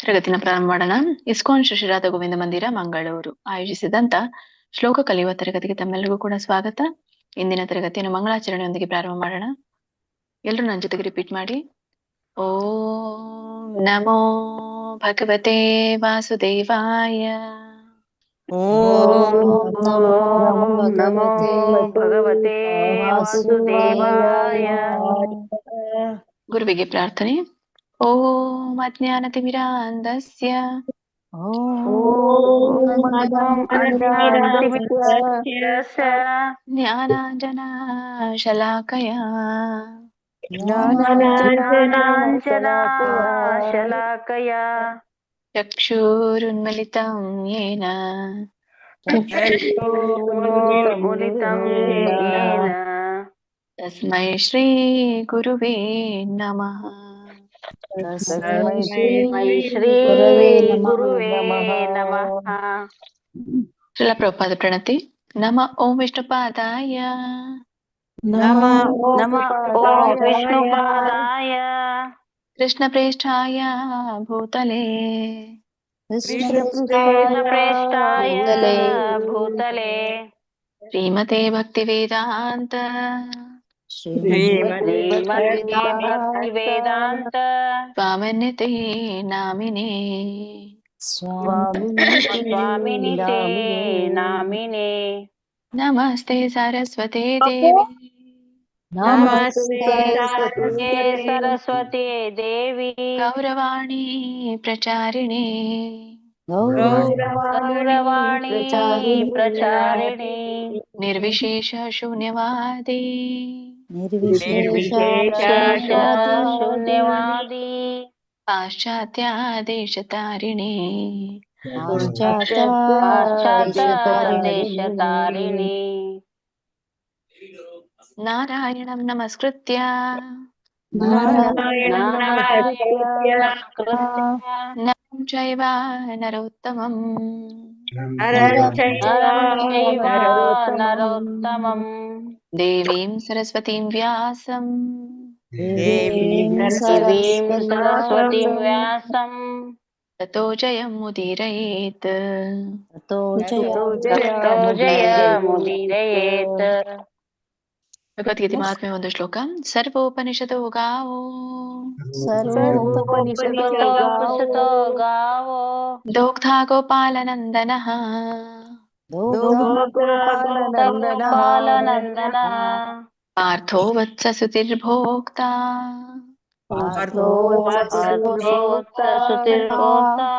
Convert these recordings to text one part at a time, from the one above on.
ತರಗತಿನ ಪ್ರಾರಂಭ ಮಾಡೋಣ. ಇಸ್ಕಾನ್ ಶ್ರೀ ರಾಧಾ ಗೋವಿಂದ ಮಂದಿರ ಮಂಗಳೂರು ಆಯೋಜಿಸಿದಂತ ಶ್ಲೋಕ ಕಲಿಯುವ ತರಗತಿಗೆ ತಮ್ಮೆಲ್ಲರಿಗೂ ಕೂಡ ಸ್ವಾಗತ. ಇಂದಿನ ತರಗತಿಯನ್ನು ಮಂಗಳಾಚರಣೆಯೊಂದಿಗೆ ಪ್ರಾರಂಭ ಮಾಡೋಣ. ಎಲ್ಲರೂ ನನ್ನ ಜೊತೆಗೆ ರಿಪೀಟ್ ಮಾಡಿ. ಓಂ ನಮೋ ಭಗವತೆ ವಾಸುದೇವಾಯ. ಓಂ ನಮೋ ಭಗವತೆ ವಾಸುದೇವಾಯ. ಗುರುವಿಗೆ ಪ್ರಾರ್ಥನೆ. ಓಂ ಅಜ್ಞಾನತಿಮಿರಾಂಧಸ್ಯ ಜ್ಞಾನಾಂಜನಶಲಾಕಯಾ ಶಲಾಕಯಾ ಚಕ್ಷುರುನ್ಮಿಲಿತಂ ಯೇನ ತಸ್ಮೈ ಶ್ರೀ ಗುರುವೇ ನಮಃ. ಶ್ರೀ ಗುರುವೇ ನಮಃ. ಶ್ರೀಲ ಪ್ರಭುಪಾದ ಪ್ರಣತಿ. ನಮ ಓಂ ವಿಷ್ಣುಪಾದಾಯ ನಮ ಓಂ ವಿಷ್ಣುಪಾದಾಯ ಕೃಷ್ಣ ಪ್ರೇಷ್ಠಾಯ ಭೂತಲೆ ಪ್ರೇಷ್ಠಾಯ ಭೂತಲೆ ಶ್ರೀಮತೆ ಭಕ್ತಿ ವೇದಾಂತ ವೇದಾಂತ ಸ್ವಾಮಿನ್ಯತೆ ನಾಮಿನೇ ಸ್ವಾಮಿನಿತೆ ನಾಮಿನೇ. ನಮಸ್ತೆ ಸರಸ್ವತಿ ದೇವಿ. ನಮಸ್ತೆ ಸರಸ್ವತಿ ದೇವಿ. ಗೌರವಾಣಿ ಪ್ರಚಾರಿಣಿ ಗೌರವಾಣಿ ಪ್ರಚಾರಿಣಿ. ನಿರ್ವಿಶೇಷ ಶೂನ್ಯವಾದಿ ಶೂನ್ಯವಾದಿ. ಪಾಶ್ಚಾತ್ಯ ದೇಶತಾರಿಣಿ ದೇಶತಾರಿಣಿ. ನಾರಾಯಣಂ ನಮಸ್ಕೃತ್ಯ ನರಂ ಚೈವ ನರೋತ್ತಮಂ ನರೋತ್ತಮಂ ದೇವೀಂ ಸರಸ್ವತೀಂ ವ್ಯಾಸಂ ಸರಸ್ವತೀಂ ವ್ಯಾಸಂ ತತೋ ಜಯಂ ಮುದೀರಯೇತ್. ಜಯಮುದೀರಯೇತ್. ಭಗವದ್ಗೀತೆ ಮಹಾತ್ಮೆ ಒಂದು ಶ್ಲೋಕ. ಸರ್ವೋಪನಿಷದೋ ಗಾವೋ ಸರ್ವೋಪನಿಷದೋ ಗಾವೋ ದೋಗ್ಧಾ ಗೋಪಾಲನಂದನಃ ಗೋಪಾಲನಂದನ ಪಾರ್ಥೋ ವತ್ಸ ಸುತಿರ್ಭೋಕ್ತಾ ಸುತಿರ್ಭೋಕ್ತಾ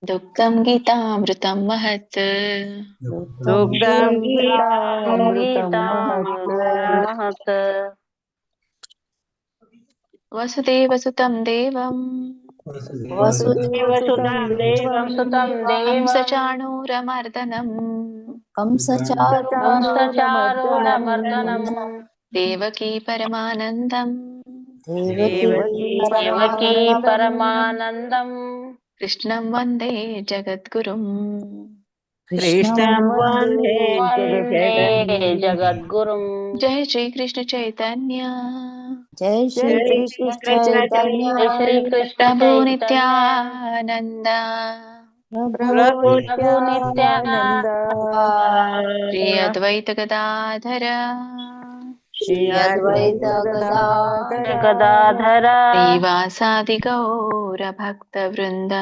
ದುಗ್ಧಂ ಗೀತಾಮೃತಂ ಮಹತ್. ಗೀತಾಮೃತಮಹತ್. ವಸುದೇವಸುತಂ ದೇವಂ ಸುತಂ ಹಂಸಚಾಣೂರಮರ್ದನಂ ಕಂಸಚಾರೂರಮರ್ದನಂ ದೇವಕೀ ಪರಮಾನಂದಂ ದೇವಕೀ ಪರಮಾನಂದಂ ಕೃಷ್ಣಂ ವಂದೇ ಜಗದ್ಗುರುಂ. ವಂದೇ ಜಗದ್ಗುರುಂ. ಜಯ ಶ್ರೀ ಕೃಷ್ಣ ಚೈತನ್ಯ ಶ್ರೀ ಕೃಷ್ಣ ಪ್ರಭು ನಿತ್ಯಾನಂದ ಪ್ರಭು ನಿತ್ಯಾನಂದ ಶ್ರೀ ಅದ್ವೈತ ಗದಾಧರ ಗದಾಧರ ಶ್ರೀವಾಸಾದಿ ಗೌರ ಭಕ್ತ ವೃಂದ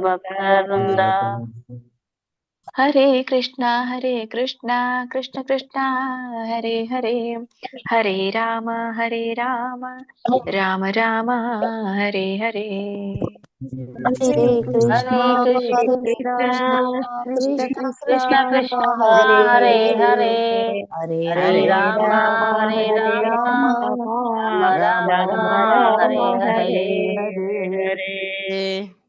ಭಕ್ತ ವೃಂದ. ಹರೇ ಕೃಷ್ಣ ಕೃಷ್ಣ ಕೃಷ್ಣ ಹರೇ ಹರೇ, ಹರೇ ರಾಮ ರಾಮ ರಾಮ ಹರೇ ಹರೇ. ಹರೇ ಕೃಷ್ಣ ಕೃಷ್ಣ ಕೃಷ್ಣ ಹರೇ ಹರೇ, ಹರೇ ರಾಮ ರಾಮ ರಾಮ ಹರೇ ಹರೇ.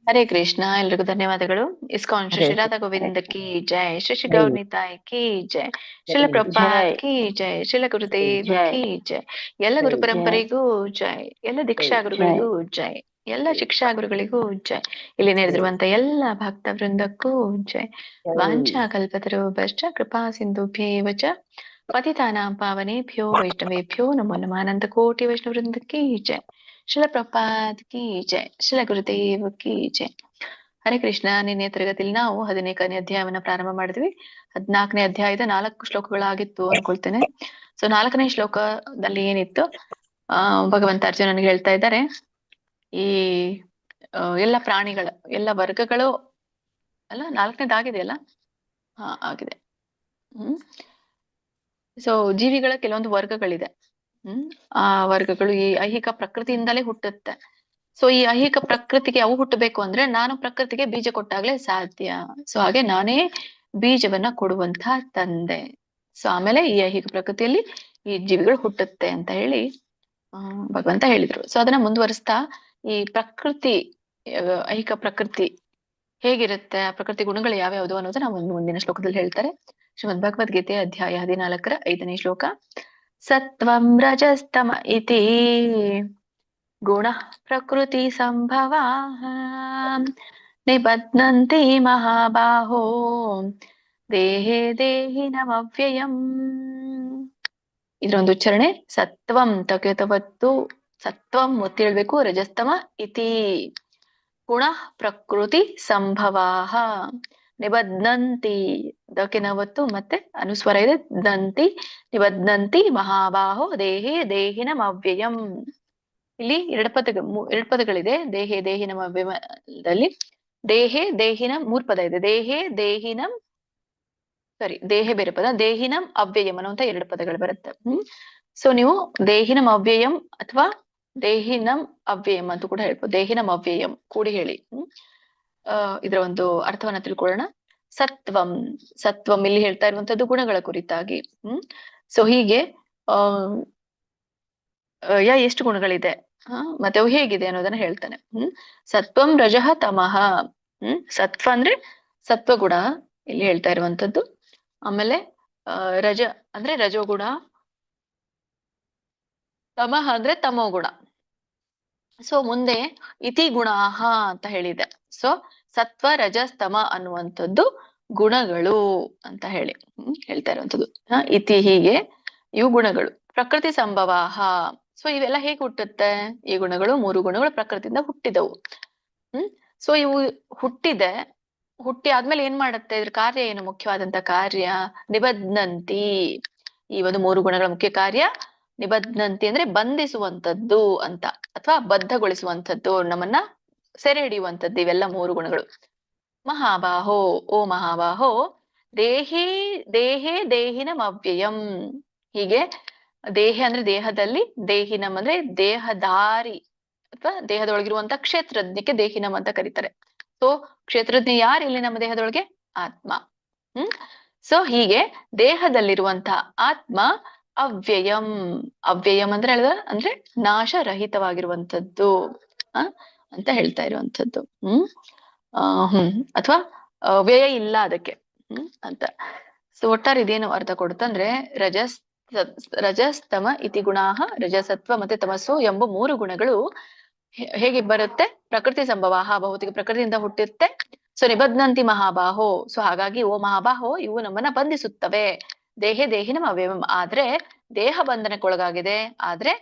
ಹರೇ ಕೃಷ್ಣ. ಎಲ್ರಿಗೂ ಧನ್ಯವಾದಗಳು. ಇಸ್ಕಾನ್ ಶ್ರೀ ರಾಧಾ ಗೋವಿಂದ ಕಿ ಜೈ, ಶ್ರೀ ಗೌರ್ ನಿತಾಯ್ ಕಿ ಜೈ, ಶ್ರೀಲ ಪ್ರಭುಪಾದ್ ಕಿ ಜೈ, ಶ್ರೀಲ ಗುರುದೇವ್ ಕಿ ಜೈ. ಎಲ್ಲ ಗುರು ಪರಂಪರೆಗೂ ಜೈ, ಎಲ್ಲ ದೀಕ್ಷಾ ಗುರುಗಳಿಗೂ ಜೈ, ಎಲ್ಲ ಶಿಕ್ಷಾ ಗುರುಗಳಿಗೂ ಜೈ, ಇಲ್ಲಿ ನೆರೆದಿರುವಂತ ಎಲ್ಲ ಭಕ್ತ ವೃಂದಕ್ಕೂ ಜೈ. ವಾಂಛಾ ಕಲ್ಪತರು ಭಶ್ಚ ಕೃಪಾ ಸಿಂಧುಭ್ಯೇವ ಚ पतितानां पावनेभ्यो वैष्णवेभ्यो नमो नमः अनंत कोटि वैष्णव वृंद की जय ಶಿಲ ಪ್ರಪಾತ್ ಕಿ ಜಯ ಶಿಲ ಗುರುದೇವ್ ಕಿ ಜಯ. ಹರೇ ಕೃಷ್ಣ. ನಿನ್ನೆ ತರಗತಿಯಲ್ಲಿ ನಾವು 14ನೇ ಅಧ್ಯಾಯವನ್ನ ಪ್ರಾರಂಭ ಮಾಡಿದ್ವಿ. 14ನೇ ಅಧ್ಯಾಯದ 4 ಶ್ಲೋಕಗಳಾಗಿತ್ತು ಅನ್ಕೊಳ್ತೇನೆ. ಸೊ 4ನೇ ಶ್ಲೋಕದಲ್ಲಿ ಏನಿತ್ತು, ಭಗವಂತ ಅರ್ಜುನನಿಗೆ ಹೇಳ್ತಾ ಇದ್ದಾರೆ, ಈ ಎಲ್ಲ ಪ್ರಾಣಿಗಳ ಎಲ್ಲ ವರ್ಗಗಳು ಅಲ್ಲ, 4ನೇದಾಗಿದೆ ಅಲ್ಲ, ಆಗಿದೆ. ಸೊ ಜೀವಿಗಳ ಕೆಲವೊಂದು ವರ್ಗಗಳಿದೆ. ಆ ವರ್ಗಗಳು ಈ ಐಹಿಕ ಪ್ರಕೃತಿಯಿಂದಲೇ ಹುಟ್ಟುತ್ತೆ. ಸೊ ಈ ಐಹಿಕ ಪ್ರಕೃತಿಗೆ ಅವು ಹುಟ್ಟಬೇಕು ಅಂದ್ರೆ ನಾನು ಪ್ರಕೃತಿಗೆ ಬೀಜ ಕೊಟ್ಟಾಗ್ಲೇ ಸಾಧ್ಯ. ಸೊ ಹಾಗೆ ನಾನೇ ಬೀಜವನ್ನ ಕೊಡುವಂತಹ ತಂದೆ. ಸೊ ಆಮೇಲೆ ಈ ಐಹಿಕ ಪ್ರಕೃತಿಯಲ್ಲಿ ಈ ಜೀವಿಗಳು ಹುಟ್ಟುತ್ತೆ ಅಂತ ಹೇಳಿ ಭಗವಂತ ಹೇಳಿದ್ರು. ಸೊ ಅದನ್ನ ಮುಂದುವರಿಸ್ತಾ ಈ ಪ್ರಕೃತಿ, ಐಹಿಕ ಪ್ರಕೃತಿ ಹೇಗಿರುತ್ತೆ, ಆ ಪ್ರಕೃತಿ ಗುಣಗಳು ಯಾವ್ಯಾವುದು ಅನ್ನೋದನ್ನ ಒಂದು ಮುಂದಿನ ಶ್ಲೋಕದಲ್ಲಿ ಹೇಳ್ತಾರೆ. ಶ್ರೀಮದ್ ಭಗವದ್ಗೀತೆ ಅಧ್ಯಾಯ 14ರ 5ನೇ ಶ್ಲೋಕ. ಸತ್ವಂ ರಜಸ್ತಮ ಇತಿ ಗುಣ ಪ್ರಕೃತಿ ಸಂಭವಾಃ ನಿಬಧ್ನಂತಿ ಮಹಾಬಾಹೋ ದೇಹೇ ದೇಹಿನಮವ್ಯಯಂ. ಇದರೊಂದು ಉಚ್ಚಾರಣೆ ಸತ್ವಂ ತಕೆತವತ್ತು, ಸತ್ವಂ ಒತ್ತಿ ಹೇಳ್ಬೇಕು. ರಜಸ್ತಮ ಇತಿ ಗುಣ ಪ್ರಕೃತಿ ಸಂಭವಾಃ ನಿಬಧ್ನಂತಿ, ದಕೆನವತ್ತು ಮತ್ತೆ ಅನುಸ್ವರ ಇದೆ, ದಂತಿ ನಿಬಧ್ನಂತಿ ಮಹಾಬಾಹೋ ದೇಹೇ ದೇಹಿನಂ ಅವ್ಯಯಂ. ಇಲ್ಲಿ ಎರಡು ಪದಗಳಿದೆ. ದೇಹೇ ದೇಹಿನಂ ಅವ್ಯಯದಲ್ಲಿ ದೇಹೇ ದೇಹಿನಂ 3 ಪದ ಇದೆ. ದೇಹೇ ದೇಹಿನಂ, ಸಾರಿ, ದೇಹೇ ಬೇರೆ ಪದ, ದೇಹಿನಂ ಅವ್ಯಯಂ ಅನ್ನುವಂತ 2 ಪದಗಳು ಬರುತ್ತೆ. ಸೊ ನೀವು ದೇಹಿನಂ ಅವ್ಯಯಂ ಅಥವಾ ದೇಹಿನಂ ಅವ್ಯಯಂ ಅಂತ ಕೂಡ ಹೇಳ್ಬೋದು. ದೇಹಿನಂ ಅವ್ಯಯಂ ಕೂಡಿ ಹೇಳಿ. ಇದರ ಒಂದು ಅರ್ಥವನ್ನ ತಿಳ್ಕೊಳ್ಳೋಣ. ಸತ್ವಂ, ಸತ್ವಂ ಇಲ್ಲಿ ಹೇಳ್ತಾ ಇರುವಂತದ್ದು ಗುಣಗಳ ಕುರಿತಾಗಿ. ಸೊ ಹೀಗೆ ಎಷ್ಟು ಗುಣಗಳಿದೆ, ಮತ್ತೆ ಅವು ಹೇಗಿದೆ ಅನ್ನೋದನ್ನ ಹೇಳ್ತಾನೆ. ಸತ್ವಂ ರಜಃ ತಮಃ. ಸತ್ವ ಅಂದ್ರೆ ಸತ್ವಗುಣ ಇಲ್ಲಿ ಹೇಳ್ತಾ ಇರುವಂತದ್ದು. ಆಮೇಲೆ ರಜ ಅಂದ್ರೆ ರಜೋಗುಣ, ತಮಃ ಅಂದ್ರೆ ತಮೋಗುಣ. ಸೊ ಮುಂದೆ ಇತಿ ಗುಣಾಹ ಅಂತ ಹೇಳಿದೆ. ಸೊ ಸತ್ವ ರಜಸ್ತಮ ಅನ್ನುವಂಥದ್ದು ಗುಣಗಳು ಅಂತ ಹೇಳಿ ಹೇಳ್ತಾ ಇರುವಂಥದ್ದು. ಇತಿ ಹೀಗೆ ಇವು ಗುಣಗಳು. ಪ್ರಕೃತಿ ಸಂಭವಾಹ. ಸೊ ಇವೆಲ್ಲ ಹೇಗೆ ಹುಟ್ಟುತ್ತೆ? ಈ ಗುಣಗಳು 3 ಗುಣಗಳು ಪ್ರಕೃತಿಯಿಂದ ಹುಟ್ಟಿದವು. ಸೊ ಇವು ಹುಟ್ಟಿ ಆದ್ಮೇಲೆ ಏನ್ ಮಾಡುತ್ತೆ? ಇದ್ರ ಕಾರ್ಯ ಏನು? ಮುಖ್ಯವಾದಂತ ಕಾರ್ಯ ನಿಬಧ್ನಂತಿ. ಈ ಒಂದು 3 ಗುಣಗಳ ಮುಖ್ಯ ಕಾರ್ಯ ನಿಬಧ್ನಂತಿ ಅಂದ್ರೆ ಬಂಧಿಸುವಂತದ್ದು ಅಂತ, ಅಥವಾ ಬದ್ಧಗೊಳಿಸುವಂಥದ್ದು, ನಮ್ಮನ್ನ ಸೆರೆ ಹಿಡಿಯುವಂಥದ್ದು ಇವೆಲ್ಲ 3 ಗುಣಗಳು. ಮಹಾಬಾಹೋ, ಓ ಮಹಾಬಾಹೋ, ದೇಹೇ ದೇಹಿನಂ ಅವ್ಯಯಂ. ಹೀಗೆ ದೇಹ ಅಂದ್ರೆ ದೇಹದಲ್ಲಿ, ದೇಹಿನಂ ಅಂದ್ರೆ ದೇಹದಾರಿ ಅಥವಾ ದೇಹದೊಳಗಿರುವಂತ ಕ್ಷೇತ್ರಜ್ಞಕ್ಕೆ ದೇಹಿನಂ ಅಂತ ಕರೀತಾರೆ. ಸೊ ಕ್ಷೇತ್ರಜ್ಞ ಯಾರು ಇಲ್ಲಿ ನಮ್ಮ ದೇಹದೊಳಗೆ? ಆತ್ಮ. ಸೊ ಹೀಗೆ ದೇಹದಲ್ಲಿರುವಂತಹ ಆತ್ಮ ಅವ್ಯಯಂ. ಅವ್ಯಯಂ ಅಂದ್ರೆ ಅಂದ್ರೆ ನಾಶರಹಿತವಾಗಿರುವಂಥದ್ದು ಅಂತ ಹೇಳ್ತಾ ಇರುವಂಥದ್ದು. ಅಥವಾ ವ್ಯಯ ಇಲ್ಲ ಅದಕ್ಕೆ ಅಂತ. ಸೊ ಒಟ್ಟಾರೆ ಇದೇನು ಅರ್ಥ ಕೊಡುತ್ತಂದ್ರೆ ರಜಸ್ತಮ ಇತಿ ಗುಣಾಹ, ರಜಸತ್ವ ಮತ್ತೆ ತಮಸ್ಸು ಎಂಬ 3 ಗುಣಗಳು ಹೇಗೆ ಬರುತ್ತೆ? ಪ್ರಕೃತಿ ಸಂಭವಾಹ, ಭೌತಿಕ ಪ್ರಕೃತಿಯಿಂದ ಹುಟ್ಟುತ್ತೆ. ಸೊ ನಿಬಧ್ನಂತಿ ಮಹಾಬಾಹೋ. ಸೊ ಹಾಗಾಗಿ ಓ ಮಹಾಬಾಹೋ, ಇವು ನಮ್ಮನ್ನ ಬಂಧಿಸುತ್ತವೆ. ದೇಹೇ ದೇಹಿನಂ ಅವ್ಯಯಂ. ಆದ್ರೆ ದೇಹ ಬಂಧನಕ್ಕೊಳಗಾಗಿದೆ. ಆದ್ರೆ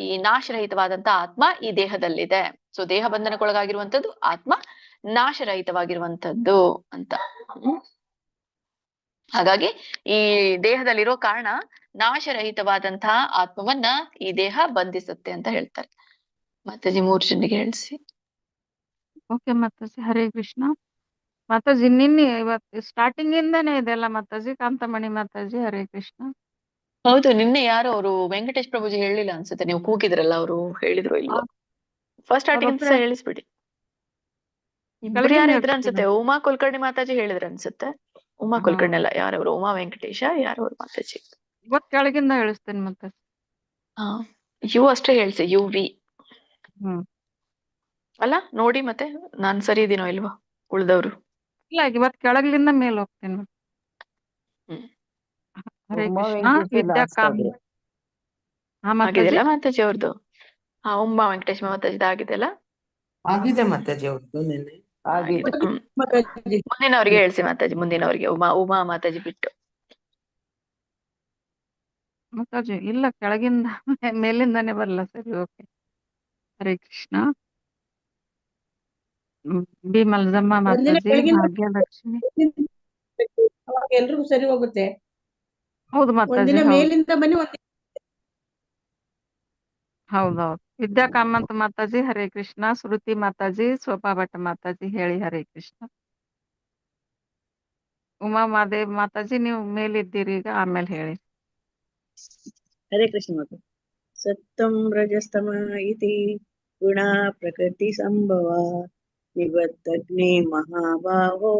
ಈ ನಾಶರಹಿತವಾದಂತ ಆತ್ಮ ಈ ದೇಹದಲ್ಲಿದೆ. ಸೊ ದೇಹ ಬಂಧನಕ್ಕೊಳಗಾಗಿರುವಂತದ್ದು ಆತ್ಮ, ನಾಶರಹಿತವಾಗಿರುವಂತದ್ದು ಅಂತ. ಹಾಗಾಗಿ ಈ ದೇಹದಲ್ಲಿರೋ ಕಾರಣ ನಾಶರಹಿತವಾದಂತಹ ಆತ್ಮವನ್ನ ಈ ದೇಹ ಬಂಧಿಸುತ್ತೆ ಅಂತ ಹೇಳ್ತಾರೆ. ಮಾತಾಜಿ 3 ಜನರಿಗೆ ಹೇಳಿಸಿ. ಓಕೆ ಮಾತಾಜಿ, ಹರೇ ಕೃಷ್ಣ. ಮಾತಾಜಿ ನಿನ್ನೆ ಇವತ್ತು ಸ್ಟಾರ್ಟಿಂಗ್ ಇಂದಾನೇ ಇದೆಲ್ಲ ಮಾತಾಜಿ. ಕಾಂತಮಣಿ ಮಾತಾಜಿ, ಹರೇ ಕೃಷ್ಣ. ಹೌದು, ನಿನ್ನೆ ಯಾರು ಅವರು ವೆಂಕಟೇಶ್ ಪ್ರಭುಜಿ ಹೇಳಿಲ್ಲ ಅನ್ಸುತ್ತೆ. ನೀವು ಕೂಗಿದ್ರಲ್ಲ, ಅವರು ಹೇಳಿದ್ರು ಇಲ್ವೋ? ಫಸ್ಟ್ ಸ್ಟಾರ್ಟಿಂಗ್ ಹೇಳಿಸ್ಬಿಡಿ. ಇಬ್ರು ಯಾರು ಇದ್ರ ಅನ್ಸುತ್ತೆ. ಉಮಾ ಕುಲಕರ್ಣಿ ಮಾತಾಜಿ ಹೇಳಿದ್ರ ಅನ್ಸುತ್ತೆ. ಉಮಾ ಕುಲಕರ್ಣಿ ಅಲ್ಲ, ಯಾರವರು? ಉಮಾ ವೆಂಕಟೇಶ ಯಾರವರು ಮಾತಾಜಿ? ಇವತ್ ಕೆಳಗಿಂದ ಹೇಳಿಸ್ತೇನೆ ಮಾತಾಜಿ. ಯು ಅಷ್ಟೇ ಹೇಳ್ಸಿ, ಯು ವಿ ಅಲ್ಲ ನೋಡಿ. ಮತ್ತೆ ನಾನ್ ಸರಿ ಇದೀನೋ ಇಲ್ವಾ ಉಳ್ದವ್ರು? ಇಲ್ಲ, ಇವತ್ ಕೆಳಗಿಂದ ಮೇಲೆ ಹೋಗ್ತೇನೆ. ಹರೇ ಕೃಷ್ಣ. ವಿದ್ಯಾಕಾಂತ್ ಆಗಿದೆಯಲ್ಲ ಮಾತಾಜಿ ಅವ್ರದ್ದು? ಉಮಾ ವೆಂಕಟೇಶ್ ಮಾತಾಜಿದ ಆಗಿದೆಯಲ್ಲ? ಆಗಿದೆ ಮಾತಾಜಿ ಅವ್ರದ್ದು ನಿನ್ನೆ ಆಗಿದೆ. ಮುಂದಿನವ್ರಿಗೆ ಹೇಳ್ಸಿ ಮಾತಾಜಿ, ಮುಂದಿನವ್ರಿಗೆ. ಉಮಾ ಮಾತಾಜಿ ಬಿಟ್ಟು ಮಾತಾಜಿ ಇಲ್ಲ ಕೆಳಗಿಂದ ಮೇಲಿಂದಾನೇ ಬರಲ್ಲ ಸರಿ. ಓಕೆ, ಹರೇ ಕೃಷ್ಣ. ಬಿ ಮಲ್ಜಮ್ಮ ಒಂದಿನ ಮಾತಾಜಿ, ಬೆಳಗಿನ ಭಾಗ್ಯಲಕ್ಷ್ಮಿ. ಅವಾಗ ಎಲ್ರಿಗೂ ಸರಿ ಹೋಗುತ್ತೆ. ಹೌದು ಮಾತಾಜಿ, ಒಂದಿನ ಹೌದು ಮೇಲಿಂದ ಬನ್ನಿ, ಒಂದಿನ ಹೌದೌದು. ವಿದ್ಯಾ ಕಾಮಂತ್ ಮಾತಾಜಿ ಹರೇ ಕೃಷ್ಣ. ಶ್ರುತಿ ಮಾತಾಜಿ, ಶೋಭಾ ಭಟ್ ಮಾತಾಜಿ ಹೇಳಿ ಹರೇ ಕೃಷ್ಣ. ಉಮಾ ಮಾದೇವ್ ಮಾತಾಜಿ ನೀವು ಮೇಲಿದ್ದೀರಿ ಈಗ, ಆಮೇಲೆ ಹೇಳಿ. ಹರೇ ಕೃಷ್ಣ ಮಾತು. ಸತ್ತಂ ರಜಸ್ತಮ ಇತಿ ಗುಣ ಪ್ರಕೃತಿ ಸಂಭವ ನಿಬದ್ಧಗ್ನೇ ಮಹಾಬಾಹೋ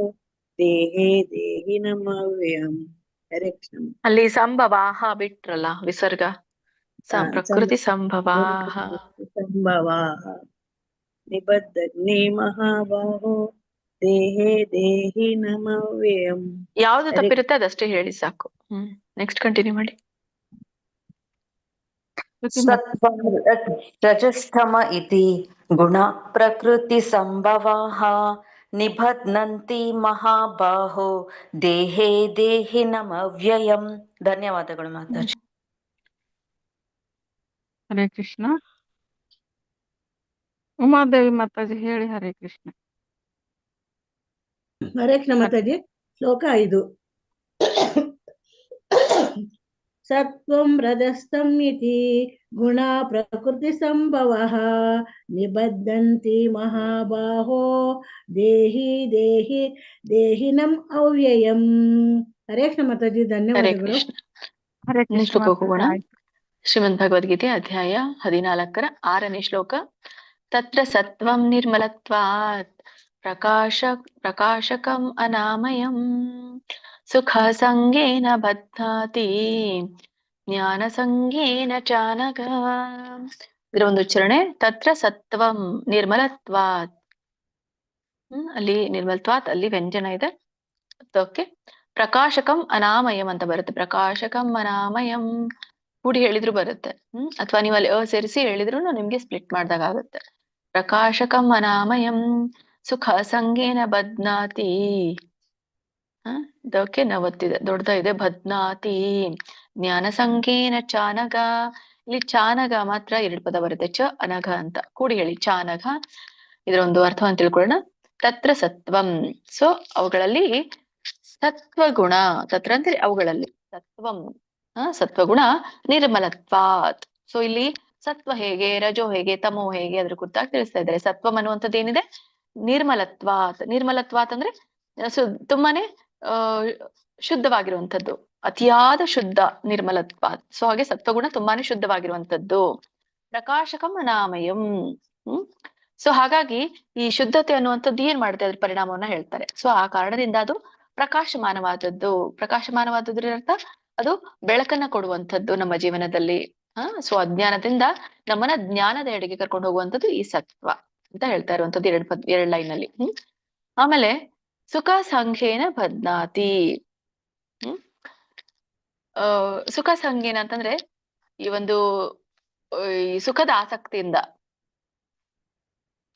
ದೇಹೇ ದೇಹಿ ನಮವ್ಯಯಂ. ಹರೇ ಕೃಷ್ಣ. ಅಲ್ಲಿ ಸಂಭವಾಹ ಬಿಟ್ರಲ್ಲ ವಿಸರ್ಗ. ಪ್ರಕೃತಿ ಸಂಭವಾಹ. ಸಂಭವಾಹ ನಿಬದ್ಧಗ್ನೇ ಮಹಾಬಾಹೋ ದೇಹೇ ದೇಹಿ ನಮವ್ಯಯಂ. ಯಾವ್ದು ತಪ್ಪಿರುತ್ತೆ ಅದಷ್ಟೇ ಹೇಳಿ ಸಾಕು. ನೆಕ್ಸ್ಟ್ ಕಂಟಿನ್ಯೂ ಮಾಡಿ. ಸತ್ವಂ ರಜಸ್ತಮ ಇತಿ ಗುಣ ಪ್ರಕೃತಿ ಸಂಭವಾಃ ನಿಬಧ್ನಂತಿ ಮಹಾಬಾಹೋ ದೇಹೇ ದೇಹಿನಮವ್ಯಯಂ. ಧನ್ಯವಾದಗಳು ಮಾತಾಜಿ. ಹರೇ ಕೃಷ್ಣ. ಉಮಾದೇವಿ ಮಾತಾಜಿ ಹೇಳಿ ಹರೇ ಕೃಷ್ಣ. ಹರೇ ಕೃಷ್ಣ ಮಾತಾಜಿ. ಶ್ಲೋಕ 5. ಸತ್ವಂ ರಜಸ್ತಂ ಇತಿ ಗುಣ ಪ್ರಕೃತಿ ಸಂಭವಃ ನಿಬದ್ಧಂತಿ ಮಹಾಬಾಹೋ ದೇಹಿ ದೇಹಿ ದೇಹಿನಂ ಅವ್ಯಯಂ. ಹರೇ ಕೃಷ್ಣ ಮಾತಾಜಿ, ಹರೇ ಧನ್ಯವಾದಗಳು. ಕೃಷ್ಣ. ಹರೇ ಕೃಷ್ಣ ಶ್ಲೋಕ ಮಾತಾಜಿ, ಹೋಗೋಣ. ಆಯ್ತು. ಶ್ರೀಮದ್ ಭಗವದ್ಗೀತೆ ಅಧ್ಯಾಯ 14 6ನೇ ಶ್ಲೋಕ. ತತ್ರ ಸತ್ವಂ ನಿರ್ಮಲತ್ವಾತ್ ಪ್ರಕಾಶಕಂ ಅನಾಮಯಂ ಸುಖ ಸಂಗೇನ ಬಧ್ನಾತಿ ಜ್ಞಾನ ಸಂಗೇನ ಚಾನಗ. ಇದರ ಒಂದು ಉಚ್ಚಾರಣೆ ತತ್ರ ಸತ್ವಂ ನಿರ್ಮಲತ್ವಾತ್. ಅಲ್ಲಿ ನಿರ್ಮಲತ್ವಾತ್ ಅಲ್ಲಿ ವ್ಯಂಜನ ಇದೆ. ಓಕೆ. ಪ್ರಕಾಶಕಂ ಅನಾಮಯಂ ಅಂತ ಬರುತ್ತೆ. ಪ್ರಕಾಶಕಂ ಅನಾಮಯಂ ಕೂಡಿ ಹೇಳಿದ್ರು ಬರುತ್ತೆ. ಅಥವಾ ನೀವು ಅಲ್ಲಿ ಸೇರಿಸಿ ಹೇಳಿದ್ರು ನಿಮ್ಗೆ ಸ್ಪ್ಲಿಟ್ ಮಾಡ್ದಾಗ ಆಗುತ್ತೆ. ಪ್ರಕಾಶಕಂ ಅನಾಮಯಂ ಸುಖ ಸಂಗೇನ ಬಧ್ನಾತಿ. ಇದಕ್ಕೆ ನವತ್ತಿದೆ, ದೊಡ್ಡದಾಗಿದೆ. ಬಧ್ನಾತಿ ಜ್ಞಾನ ಸಂಗೇನ ಚಾನಗ. ಇಲ್ಲಿ ಚಾನಗ ಮಾತ್ರ 2 ಪದ ಬರುತ್ತೆ, ಚ ಅನಘ ಅಂತ. ಕೂಡಿ ಹೇಳಿ ಚಾನಘ. ಇದರ ಒಂದು ಅರ್ಥವನ್ನು ತಿಳ್ಕೊಳ್ಳೋಣ. ತತ್ರ ಸತ್ವಂ, ಸೊ ಅವುಗಳಲ್ಲಿ ಸತ್ವಗುಣ. ತತ್ರ ಅಂದ್ರೆ ಅವುಗಳಲ್ಲಿ ಸತ್ವಂ, ಸತ್ವಗುಣ ನಿರ್ಮಲತ್ವಾತ್. ಸೊ ಇಲ್ಲಿ ಸತ್ವ ಹೇಗೆ, ರಜೋ ಹೇಗೆ, ತಮೋ ಹೇಗೆ ಅದ್ರ ಕುರಿತಾಗಿ ತಿಳಿಸ್ತಾ ಇದ್ದಾರೆ. ಸತ್ವಂ ಅನ್ನುವಂಥದ್ದು ಏನಿದೆ, ನಿರ್ಮಲತ್ವಾತ್. ನಿರ್ಮಲತ್ವಾತ್ ಅಂದ್ರೆ ತುಂಬಾನೇ ಶುದ್ಧವಾಗಿರುವಂಥದ್ದು, ಅತಿಯಾದ ಶುದ್ಧ ನಿರ್ಮಲತ್ವಾತ್. ಸೊ ಹಾಗೆ ಸತ್ವಗುಣ ತುಂಬಾನೇ ಶುದ್ಧವಾಗಿರುವಂಥದ್ದು. ಪ್ರಕಾಶಕಂ ಅನಾಮಯಂ. ಸೊ ಹಾಗಾಗಿ ಈ ಶುದ್ಧತೆ ಅನ್ನುವಂಥದ್ದು ಏನ್ ಮಾಡುತ್ತೆ, ಅದ್ರ ಪರಿಣಾಮವನ್ನ ಹೇಳ್ತಾರೆ. ಸೊ ಆ ಕಾರಣದಿಂದ ಅದು ಪ್ರಕಾಶಮಾನವಾದದ್ದು. ಪ್ರಕಾಶಮಾನವಾದದ್ರ ಅರ್ಥ ಅದು ಬೆಳಕನ್ನ ಕೊಡುವಂಥದ್ದು ನಮ್ಮ ಜೀವನದಲ್ಲಿ. ಸೊ ಅಜ್ಞಾನದಿಂದ ನಮ್ಮನ್ನ ಜ್ಞಾನದ ಎಡೆಗೆ ಕರ್ಕೊಂಡು ಹೋಗುವಂಥದ್ದು ಈ ಸತ್ವ ಅಂತ ಹೇಳ್ತಾ ಇರುವಂಥದ್ದು 2 ಲೈನ್ ಅಲ್ಲಿ. ಆಮೇಲೆ ಸುಖ ಸಂಖ್ಯೇನ ಬಧ್ನಾತಿ. ಸುಖ ಸಂಖ್ಯೇನ ಅಂತಂದ್ರೆ ಈ ಒಂದು ಈ ಸುಖದ ಆಸಕ್ತಿಯಿಂದ.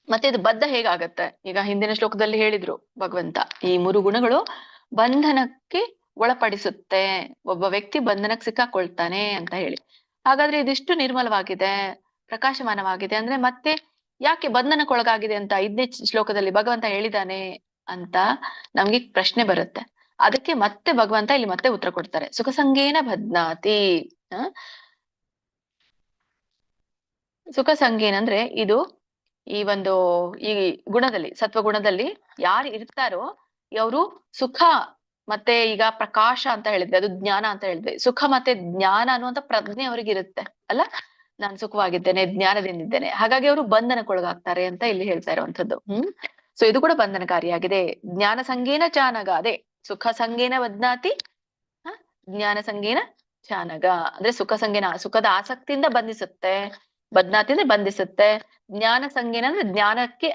ಮತ್ತೆ ಇದು ಬದ್ಧ ಹೇಗಾಗತ್ತೆ, ಈಗ ಹಿಂದಿನ ಶ್ಲೋಕದಲ್ಲಿ ಹೇಳಿದ್ರು ಭಗವಂತ, ಈ 3 ಗುಣಗಳು ಬಂಧನಕ್ಕೆ ಒಳಪಡಿಸುತ್ತೆ, ಒಬ್ಬ ವ್ಯಕ್ತಿ ಬಂಧನಕ್ಕೆ ಸಿಕ್ಕಾಕೊಳ್ತಾನೆ ಅಂತ ಹೇಳಿ. ಹಾಗಾದ್ರೆ ಇದಿಷ್ಟು ನಿರ್ಮಲವಾಗಿದೆ, ಪ್ರಕಾಶಮಾನವಾಗಿದೆ ಅಂದ್ರೆ ಮತ್ತೆ ಯಾಕೆ ಬಂಧನಕ್ಕೊಳಗಾಗಿದೆ ಅಂತ 5ನೇ ಶ್ಲೋಕದಲ್ಲಿ ಭಗವಂತ ಹೇಳಿದಾನೆ ಅಂತ ನಮ್ಗೆ ಪ್ರಶ್ನೆ ಬರುತ್ತೆ. ಅದಕ್ಕೆ ಮತ್ತೆ ಭಗವಂತ ಇಲ್ಲಿ ಮತ್ತೆ ಉತ್ತರ ಕೊಡ್ತಾರೆ. ಸುಖ ಸಂಗೇನ ಬಧ್ನಾತಿ. ಸುಖ ಸಂಗೇನ ಅಂದ್ರೆ ಇದು ಈ ಒಂದು ಈ ಗುಣದಲ್ಲಿ, ಸತ್ವಗುಣದಲ್ಲಿ ಯಾರು ಇರ್ತಾರೋ ಅವರು ಸುಖ ಮತ್ತೆ ಈಗ ಪ್ರಕಾಶ ಅಂತ ಹೇಳಿದ್ವಿ, ಅದು ಜ್ಞಾನ ಅಂತ ಹೇಳಿದ್ವಿ. ಸುಖ ಮತ್ತೆ ಜ್ಞಾನ ಅನ್ನುವಂತ ಪ್ರಜ್ಞೆ ಅವ್ರಿಗೆ ಇರುತ್ತೆ ಅಲ್ಲ, ನಾನು ಸುಖವಾಗಿದ್ದೇನೆ, ಜ್ಞಾನದಿಂದಿದ್ದೇನೆ, ಹಾಗಾಗಿ ಅವರು ಬಂಧನಕ್ಕೊಳಗಾಗ್ತಾರೆ ಅಂತ ಇಲ್ಲಿ ಹೇಳ್ತಾ ಇರುವಂತದ್ದು. ಸೊ ಇದು ಕೂಡ ಬಂಧನಕಾರಿಯಾಗಿದೆ. ಜ್ಞಾನ ಸಂಗೇನ ಚಾನಗ, ಅದೇ ಸುಖ ಸಂಗೇನ ಬಧ್ನಾತಿ, ಜ್ಞಾನ ಸಂಗೇನ ಚಾನಗ ಅಂದ್ರೆ ಸುಖ ಸಂಗೇನ ಸುಖದ ಆಸಕ್ತಿಯಿಂದ ಬಂಧಿಸುತ್ತೆ, ಬಧ್ನಾತಿ ಅಂದ್ರೆ ಬಂಧಿಸುತ್ತೆ. ಜ್ಞಾನ ಸಂಗೇನ ಅಂದ್ರೆ ಜ್ಞಾನಕ್ಕೆ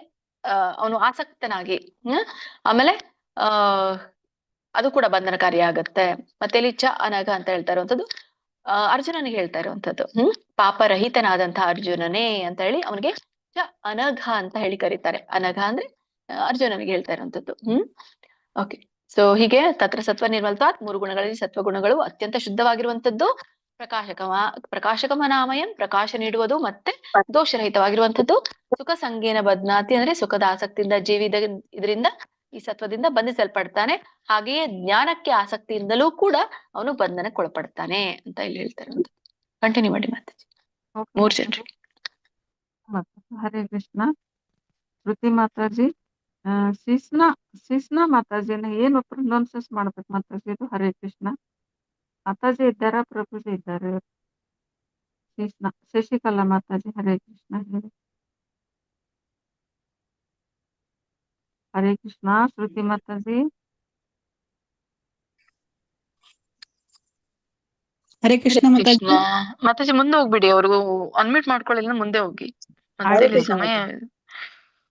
ಅವನು ಆಸಕ್ತನಾಗಿ, ಆಮೇಲೆ ಅದು ಕೂಡ ಬಂಧನಕಾರಿಯಾಗತ್ತೆ. ಮತ್ತೆ ಇಲ್ಲಿ ಚ ಅನಘ ಅಂತ ಹೇಳ್ತಾ ಇರುವಂತದ್ದು ಅರ್ಜುನನಿಗೆ ಹೇಳ್ತಾ ಇರುವಂತದ್ದು. ಪಾಪರಹಿತನಾದಂತಹ ಅರ್ಜುನನೇ ಅಂತ ಹೇಳಿ ಅವನಿಗೆ ಚ ಅನಘ ಅಂತ ಹೇಳಿ ಕರೀತಾರೆ. ಅನಘ ಅಂದ್ರೆ ಅರ್ಜುನನಿಗೆ ಹೇಳ್ತಾ ಇರುವಂತದ್ದು. ಓಕೆ. ಸೊ ಹೀಗೆ ತತ್ರ ಸತ್ವ ನಿರ್ಮಲತ್ವಾತ್, 3 ಗುಣಗಳಲ್ಲಿ ಸತ್ವಗುಣಗಳು ಅತ್ಯಂತ ಶುದ್ಧವಾಗಿರುವಂತದ್ದು. ಪ್ರಕಾಶಕಮನಾಮಯಂ, ಪ್ರಕಾಶ ನೀಡುವುದು ಮತ್ತೆ ದೋಷರಹಿತವಾಗಿರುವಂಥದ್ದು. ಸುಖ ಸಂಗೇನ ಬದ್ನಾತಿ ಅಂದ್ರೆ ಸುಖದ ಆಸಕ್ತಿಯಿಂದ ಜೀವಿ ಇದರಿಂದ ಈ ಸತ್ವದಿಂದ ಬಂಧಿಸಲ್ಪಡ್ತಾನೆ. ಹಾಗೆಯೇ ಜ್ಞಾನಕ್ಕೆ ಆಸಕ್ತಿಯಿಂದಲೂ ಕೂಡ ಅವನು ಬಂಧನಕ್ಕೊಳಪಡ್ತಾನೆ ಅಂತ ಇಲ್ಲಿ ಹೇಳ್ತಾರೆ. ಕಂಟಿನ್ಯೂ ಮಾಡಿ ಮಾತಾಜಿ. ಓಕೆ 3 ಮಾತಾಜಿ. ಜನರಿಗೆ. ಹರೇ ಕೃಷ್ಣ. ಶ್ರುತಿ ಮಾತಾಜಿ, ಸಿಸ್ನಾ ಮಾತಾಜಿನ ಏನು ಪ್ರೊನೌನ್ಸಸ್ ಮಾಡ್ಬೇಕು ಮಾತಾಜಿ ಇದು? ಹರೇ ಕೃಷ್ಣ. ಮಾತಾಜಿ ಇದ್ದಾರಾ? ಪ್ರಭುಜಿ ಇದ್ದಾರೆ? ಶಶಿಕಲಾ ಮಾತಾಜಿ ಹರೇ ಕೃಷ್ಣ ಹೇಳಿ. ಹರೇ ಕೃಷ್ಣ. ಶ್ರುತಿ ಮಾತಾಜಿ. ಹರೇ ಕೃಷ್ಣ ಮಾತಾಜಿ. ಮಾತಾಜಿ ಮುಂದೆ ಹೋಗ್ಬಿಡಿ, ಅವ್ರಿಗೂ ಅನ್ಮ್ಯೂಟ್ ಮಾಡ್ಕೊಳ್ಳಿಲ್ಲ, ಮುಂದೆ ಹೋಗಿ. ಹರೇ ಮತ್ತೆ ಕೃಷ್ಣ ಸಮಯ.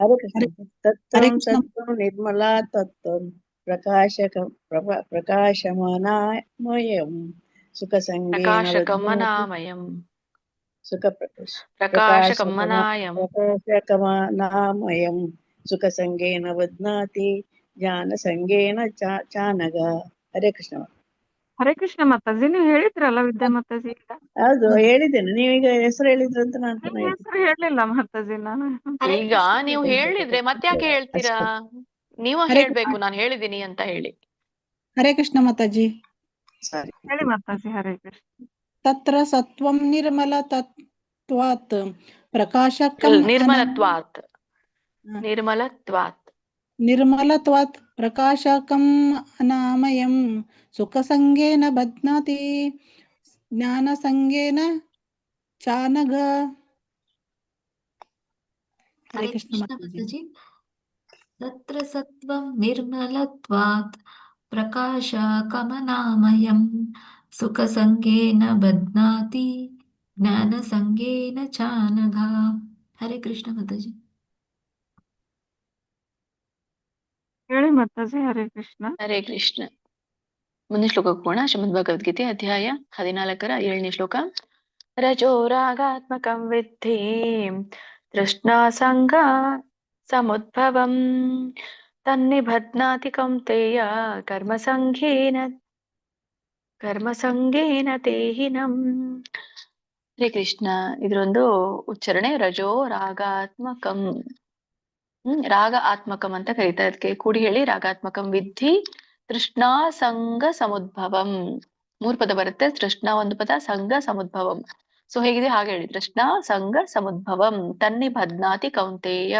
ಹರೇ ಕೃಷ್ಣ. ಹರೇ ತತ್ವಂ ಕೃಷ್ಣ. ಸತ್ವಂ ನಿರ್ಮಲಾ ತತ್ವಂ ಪ್ರಕಾಶಮಾನಾಮಯಂ ಸುಖ ಸಂಗೇನ ಪ್ರಕಾಶಕಮನಾಮಯಂ ಸುಖ ಪ್ರಕಾಶಕಮನಾಯಂ ಪ್ರಕಾಶಕಮನಾಮಯಂ ಸುಖ ಸಂಗೇನ ಬಧ್ನಾತಿ ಜ್ಞಾನ ಸಂಗೇನ ಚಾನಗ. ಹರೇ ಕೃಷ್ಣ. ಹರೇ ಕೃಷ್ಣ ಮಾತಾಜಿ. ನೀವು ಹೇಳಿದ್ರಲ್ಲ ವಿದ್ಯಾ ಮಾತಾಜಿ ಈಗ. ಹೌದು ಹೇಳಿದ್ದೇನೆ, ನೀವೀಗ ಹೆಸರು ಹೇಳಿದ್ರಂತ ನಾನು ನಿಮ್ಮ ಪುನಃ ಹೆಸರು ಹೇಳಿಲ್ಲ ಮಾತಾಜಿ ನಾನು. ಈಗ ನೀವು ಹೇಳಿದ್ರೆ ಮತ್ತೆ ಯಾಕೆ ಹೇಳ್ತೀರಾ? ನೀವು ಹರೇ ಹೇಳ್ಬೇಕು ನಾನು ಹೇಳಿದೀನಿ ಅಂತ ಹೇಳಿ. ಹರೇ ಕೃಷ್ಣ ಮಾತಾಜಿ. ಸಾರಿ. ಹೇಳಿ ಮಾತಾಜಿ. ಹರೇ ಕೃಷ್ಣ. ತತ್ರ ಸತ್ವಂ ನಿರ್ಮಲ ತತ್ವಾತ್ ಪ್ರಕಾಶಕಂ ನಿರ್ಮಲತ್ವಾತ್ ನಿರ್ಮಲತ್ವಾತ್ ಪ್ರಕಾಶಕಂ ಅನಾಮಯಂ ಸುಖ ಸಂಗೇನ ಬಧ್ನಾತಿ ಜ್ಞಾನ ಸಂಗೇನ ಚಾನಗ. ಹರೇ ಕೃಷ್ಣ ಮಾತಾಜಿ. ತತ್ರ ಸತ್ವಂ ನಿರ್ಮಲತ್ವಾತ್ ಪ್ರಕಾಶಕಮನಾಮಯಂ ಸುಖ ಸಂಗೇನ ಬಧ್ನಾತಿ ಜ್ಞಾನ ಸಂಗೇನ ಚಾನಘ. ಹರೇ ಕೃಷ್ಣ ಮಾತಾಜಿ. ಹೇಳಿ ಮಾತಾಜಿ. ಹರೇ ಕೃಷ್ಣ. ಹರೇ ಕೃಷ್ಣ. ಮುಂದಿನ ಶ್ಲೋಕಕ್ಕೆ ಹೋಗೋಣ. ಶ್ರೀಮದ್ ಭಗವದ್ಗೀತೆ ಅಧ್ಯಾಯ 14ರ 7ನೇ ಶ್ಲೋಕ. ರಜೋ ರಾಗಾತ್ಮಕಂ ವಿದ್ಧಿ ತೃಷ್ಣಾ ಸಂಗ ಸಮುದ್ಭವಂ ತನ್ನಿಬಧ್ನಾತಿ ಕೌಂತೆಯ ಕರ್ಮಸಂಗೇನ ತೇಹಿನಂ. ಹರೇ ಕೃಷ್ಣ. ಇದರೊಂದು ಉಚ್ಚಾರಣೆ ರಜೋ ರಾಗಾತ್ಮಕಂ. ರಾಗ ಆತ್ಮಕಂ ಅಂತ ಕರೀತಾರೆ. ಅದಕ್ಕೆ ಕೂಡಿ ಹೇಳಿ. ರಾಗಾತ್ಮಕಂ ವಿದ್ಧಿ ತೃಷ್ಣಾ ಸಂಗ ಸಮುದ್ಭವಂ. 3 ಪದ ಬರುತ್ತೆ. ತೃಷ್ಣಾ ಒಂದು ಪದ, ಸಂಗ ಸಮುದ್ಭವಂ. ಸೊ ಹೇಗಿದೆ ಹಾಗೆ ಹೇಳಿ. ತೃಷ್ಣಾ ಸಂಗ ಸಮುದ್ಭವಂ ತನ್ನಿಬಧ್ನಾತಿ ಕೌಂತೆಯ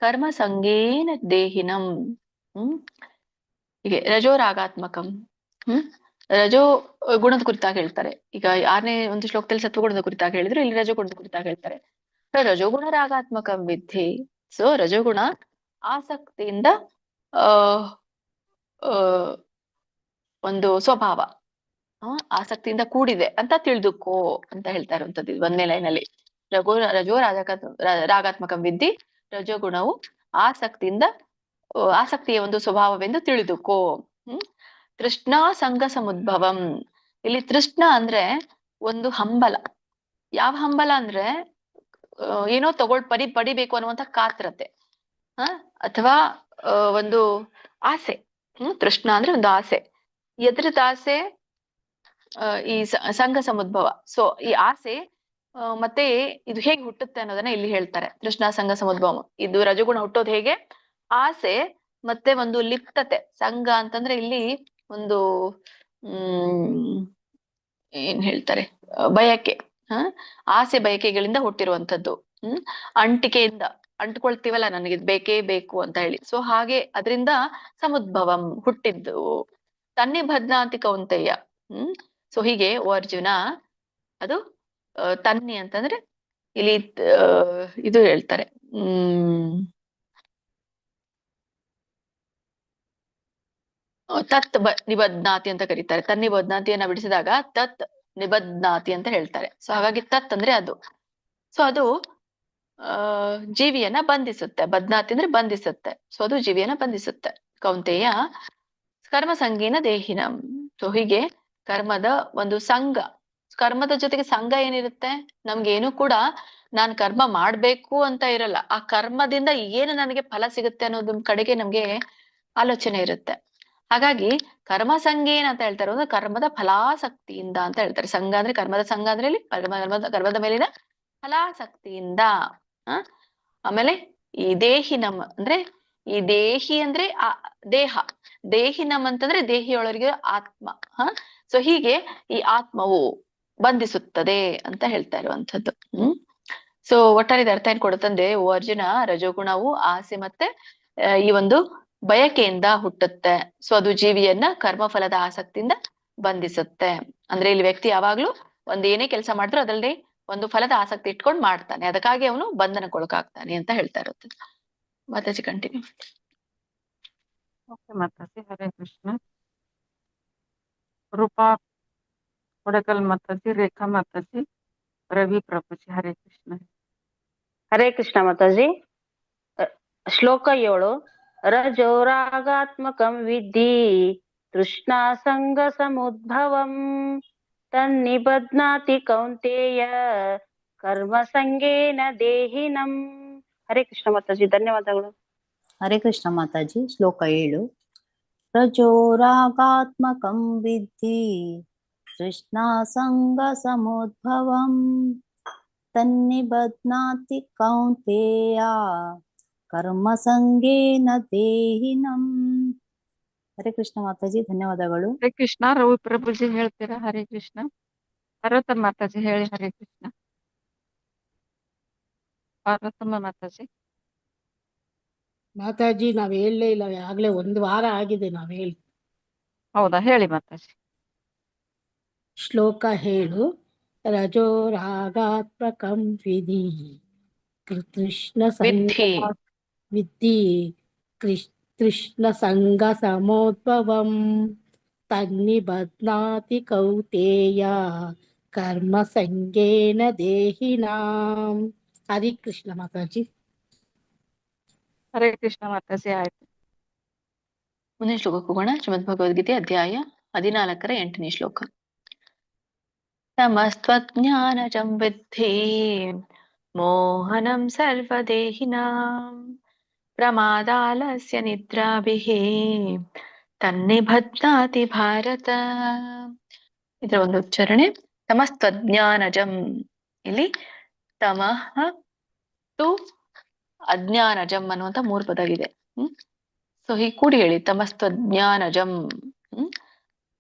ಕರ್ಮ ಸಂಗೇನ ದೇಹಿನಂ. ಹೀಗೆ ರಜೋ ರಾಗಾತ್ಮಕಂ. ರಜೋ ಗುಣದ ಕುರಿತಾಗಿ ಹೇಳ್ತಾರೆ. ಈಗ 6ನೇ ಒಂದು ಶ್ಲೋಕದಲ್ಲಿ ಸತ್ವಗುಣದ ಕುರಿತಾಗಿ ಹೇಳಿದ್ರು, ಇಲ್ಲಿ ರಜೋ ಗುಣದ ಕುರಿತಾಗಿ ಹೇಳ್ತಾರೆ. ರಜೋಗುಣ ರಾಗಾತ್ಮಕಂ ವಿದ್ಧಿ. ಸೊ ರಜೋಗುಣ ಆಸಕ್ತಿಯಿಂದ ಒಂದು ಸ್ವಭಾವ, ಆಸಕ್ತಿಯಿಂದ ಕೂಡಿದೆ ಅಂತ ತಿಳಿದುಕೋ ಅಂತ ಹೇಳ್ತಾ ಇರುವಂತದ್ದು 1ನೇ ಲೈನಲ್ಲಿ. ರಜೋ ರಾಗಾತ್ಮಕಂ ವಿದ್ಧಿ. ರಜೋಗುಣವು ಆಸಕ್ತಿಯ ಒಂದು ಸ್ವಭಾವವೆಂದು ತಿಳಿದುಕೋ. ತೃಷ್ಣಾ ಸಂಗ ಸಮುದ್ಭವಂ. ಇಲ್ಲಿ ತೃಷ್ಣ ಅಂದ್ರೆ ಒಂದು ಹಂಬಲ. ಯಾವ ಹಂಬಲ ಅಂದ್ರೆ ಏನೋ ಪಡಿಬೇಕು ಅನ್ನುವಂತ ಕಾತ್ರತೆ, ಅಥವಾ ಒಂದು ಆಸೆ. ತೃಷ್ಣ ಅಂದ್ರೆ ಒಂದು ಆಸೆ. ಎದ್ರದ ಆಸೆ? ಈ ಸಂಘ ಸಮುದ್ಭವ. ಸೊ ಈ ಆಸೆ ಮತ್ತೆ ಇದು ಹೇಗೆ ಹುಟ್ಟುತ್ತೆ ಅನ್ನೋದನ್ನ ಇಲ್ಲಿ ಹೇಳ್ತಾರೆ. ತೃಷ್ಣಾ ಸಂಘ ಸಮುದ್ಭವ. ಇದು ರಜಗುಣ ಹುಟ್ಟೋದು ಹೇಗೆ? ಆಸೆ ಮತ್ತೆ ಒಂದು ಲಿಪ್ತತೆ. ಸಂಘ ಅಂತಂದ್ರೆ ಇಲ್ಲಿ ಒಂದು ಏನ್ ಹೇಳ್ತಾರೆ, ಬಯಕೆ. ಆಸೆ ಬಯಕೆಗಳಿಂದ ಹುಟ್ಟಿರುವಂತದ್ದು. ಅಂಟಿಕೆಯಿಂದ ಅಂಟ್ಕೊಳ್ತೀವಲ್ಲ, ನನಗೆ ಬೇಕೇ ಬೇಕು ಅಂತ ಹೇಳಿ. ಸೊ ಹಾಗೆ ಅದರಿಂದ ಸಮುದ್ಭವಂ ಹುಟ್ಟಿದ್ದು. ತನ್ನಿಬಧ್ನಾತಿ ಕೌಂತೆಯ. ಸೊ ಹೀಗೆ ಓ ಅರ್ಜುನ, ಅದು ತನ್ನಿ ಅಂತಂದ್ರೆ ಇಲ್ಲಿ ಇದು ಹೇಳ್ತಾರೆ, ತತ್ ನಿಬಧ್ನಾತಿ ಅಂತ ಕರೀತಾರೆ. ತನ್ನಿಬಧ್ನಾತಿಯನ್ನ ಬಿಡಿಸಿದಾಗ ತತ್ ನಿಬಧ್ನಾತಿ ಅಂತ ಹೇಳ್ತಾರೆ. ಸೊ ಹಾಗಾಗಿ ತತ್ ಅಂದ್ರೆ ಅದು. ಸೊ ಅದು ಜೀವಿಯನ್ನ ಬಂಧಿಸುತ್ತೆ. ಬಧ್ನಾತಿ ಅಂದ್ರೆ ಬಂಧಿಸುತ್ತೆ. ಸೊ ಅದು ಜೀವಿಯನ್ನ ಬಂಧಿಸುತ್ತೆ. ಕೌಂತೆಯ ಕರ್ಮ ಸಂಗೀನ ದೇಹಿನಂ. ಸೊ ಹೀಗೆ ಕರ್ಮದ ಒಂದು ಸಂಘ, ಕರ್ಮದ ಜೊತೆಗೆ ಸಂಘ ಏನಿರುತ್ತೆ, ನಮ್ಗೇನು ಕೂಡ ನಾನ್ ಕರ್ಮ ಮಾಡ್ಬೇಕು ಅಂತ ಇರಲ್ಲ. ಆ ಕರ್ಮದಿಂದ ಏನು ನನಗೆ ಫಲ ಸಿಗುತ್ತೆ ಅನ್ನೋದ್ರ ಕಡೆಗೆ ನಮ್ಗೆ ಆಲೋಚನೆ ಇರುತ್ತೆ. ಹಾಗಾಗಿ ಕರ್ಮ ಸಂಗೇನ ಅಂತ ಹೇಳ್ತಾರೆ, ಒಂದು ಕರ್ಮದ ಫಲಾಸಕ್ತಿಯಿಂದ ಅಂತ ಹೇಳ್ತಾರೆ. ಸಂಘ ಅಂದ್ರೆ ಕರ್ಮದ ಸಂಘ ಅಂದ್ರೆ ಇಲ್ಲಿ ಕರ್ಮದ ಮೇಲಿನ ಫಲಾಸಕ್ತಿಯಿಂದ. ಆಮೇಲೆ ಈ ದೇಹಿನಂ ಅಂದ್ರೆ ಈ ದೇಹಿ ಅಂದ್ರೆ ದೇಹ, ದೇಹಿನಂ ಅಂತಂದ್ರೆ ದೇಹಿಯೊಳಗೆ ಆತ್ಮ. ಸೊ ಹೀಗೆ ಈ ಆತ್ಮವು ಬಂಧಿಸುತ್ತದೆ ಅಂತ ಹೇಳ್ತಾ ಇರುವಂತದ್ದು. ಸೊ ಒಟ್ಟಾರೆ ಇದು ಅರ್ಥ ಏನ್ ಕೊಡುತ್ತಂದ್ರೆ, ಓ ಅರ್ಜುನ, ರಜೋಗುಣವು ಆಸೆ ಮತ್ತೆ ಈ ಒಂದು ಬಯಕೆಯಿಂದ ಹುಟ್ಟುತ್ತೆ. ಸೊ ಅದು ಜೀವಿಯನ್ನ ಕರ್ಮಫಲದ ಆಸಕ್ತಿಯಿಂದ ಬಂಧಿಸುತ್ತೆ. ಅಂದ್ರೆ ಇಲ್ಲಿ ವ್ಯಕ್ತಿ ಯಾವಾಗ್ಲೂ ಒಂದ್ ಏನೇ ಕೆಲಸ ಮಾಡಿದ್ರು ಅದರಲ್ಲಿ ಒಂದು ಫಲದ ಆಸಕ್ತಿ ಇಟ್ಕೊಂಡು ಮಾಡ್ತಾನೆ, ಅದಕ್ಕಾಗಿ ಅವನು ಬಂಧನಕ್ಕೊಳಗಾಗ್ತಾನೆ ಅಂತ ಹೇಳ್ತಾ ಇರುತ್ತೆ. ಮಾತಾಜಿ ಕಂಟಿನ್ಯೂ. ಓಕೆ ಮಾತಾಜಿ, ಹರೇ ಕೃಷ್ಣ. ರೂಪಾ ಕೊಡಕಲ್ ಮಾತಾಜಿ, ರೇಖಾ ಮಾತಾಜಿ, ರವಿ ಪ್ರಭುಜಿ, ಹರೇ ಕೃಷ್ಣ. ಹರೇ ಕೃಷ್ಣ ಮಾತಾಜಿ. ಶ್ಲೋಕ 7. ರಜೋರಾಗಾತ್ಮಕಂ ವಿದ್ಧಿ ತೃಷ್ಣಾ ಸಂಗ ಸಮುದ್ಭವಂ ತನ್ನಿಬಧ್ನಾತಿ ಕೌಂತೇಯ ಕರ್ಮ ಸಂಗೇನ ದೇಹಿನಂ. ಹರೇ ಕೃಷ್ಣ ಮಾತಾಜಿ, ಧನ್ಯವಾದಗಳು. ಹರೇ ಕೃಷ್ಣ ಮಾತಾಜಿ. ಶ್ಲೋಕ 7. ರಜೋರಾಗಾತ್ಮಕಂ ವಿದ್ಧಿ ತೃಷ್ಣಾ ಸಂಗ ಸಮುದ್ಭವಂ ತನ್ನಿಬಧ್ನಾತಿ ಕೌಂತೇಯ ಕರ್ಮ ಸಂಗೇನ ದೇಹಿನಂ. ಹರೇ ಕೃಷ್ಣ ಮಾತಾಜಿ, ಧನ್ಯವಾದಗಳು. ಹರೇ ಕೃಷ್ಣ. ರವಿ ಪ್ರಭುಜಿ ಹೇಳ್ತೀರಾ? ಹರೇ ಕೃಷ್ಣ. ಪಾರ್ವತಮ್ಮ ಮಾತಾಜಿ ಹೇಳಿ. ಹರೇ ಕೃಷ್ಣ. ಪಾರ್ವತಮ್ಮ ಮಾತಾಜಿ. ಮಾತಾಜಿ ನಾವ್ ಹೇಳಲೇ ಇಲ್ಲ, ಆಗ್ಲೇ 1 ವಾರ ಆಗಿದೆ ನಾವ್ ಹೇಳಿ. ಹೌದಾ? ಹೇಳಿ ಮಾತಾಜಿ. ಶ್ಲೋಕ 7. ರಜೋ ರಾಗಾತ್ಮಕಂ ವಿಧಿ ಕೃಷ್ಣ ವಿದ್ಧಿ ಕೃಷ್ಣ ಸಂಗ ಸಮೋದ್ಭವಂ ತನ್ನಿಬಧ್ನಾತಿ ಕೌಂತೇಯ ಕರ್ಮ ಸಂಗೇನ ದೇಹಿನಾಂ. ಹರಿ ಕೃಷ್ಣ ಮಾತಾಜಿ. ಹರೇ ಕೃಷ್ಣ ಮಾತಾಜಿ. ಆಯ್ತು. ಮುಂದಿನ ಶ್ಲೋಕಕ್ಕೆ ಹೋಗೋಣ. ಶ್ರೀಮದ್ ಭಗವದ್ಗೀತೆ ಅಧ್ಯಾಯ 14ರ 8ನೇ ಶ್ಲೋಕ. ತಮಸ್ತ್ವಜ್ಞಾನಜಂ ವಿದ್ಧಿ ಮೋಹನಂ ಸರ್ವದೇಹಿನಾಂ ಪ್ರಮಾದಾಲಸ್ಯ ನಿದ್ರಾಭಿಃ ತನ್ನಿಬಧ್ನಾತಿ ಭಾರತ. ಇದರ ಒಂದು ಉಚ್ಚಾರಣೆ ತಮಸ್ತ್ವಜ್ಞಾನಜಂ. ಇಲ್ಲಿ ತಮಃ ತು ಅಜ್ಞಾನಜಂ ಅನ್ನುವಂತ 3 ಪದ ಇದೆ. ಸೊ ಹೀಗೆ ಕೂಡಿ ಹೇಳಿ, ತಮಸ್ತ್ವಜ್ಞಾನಜಂ.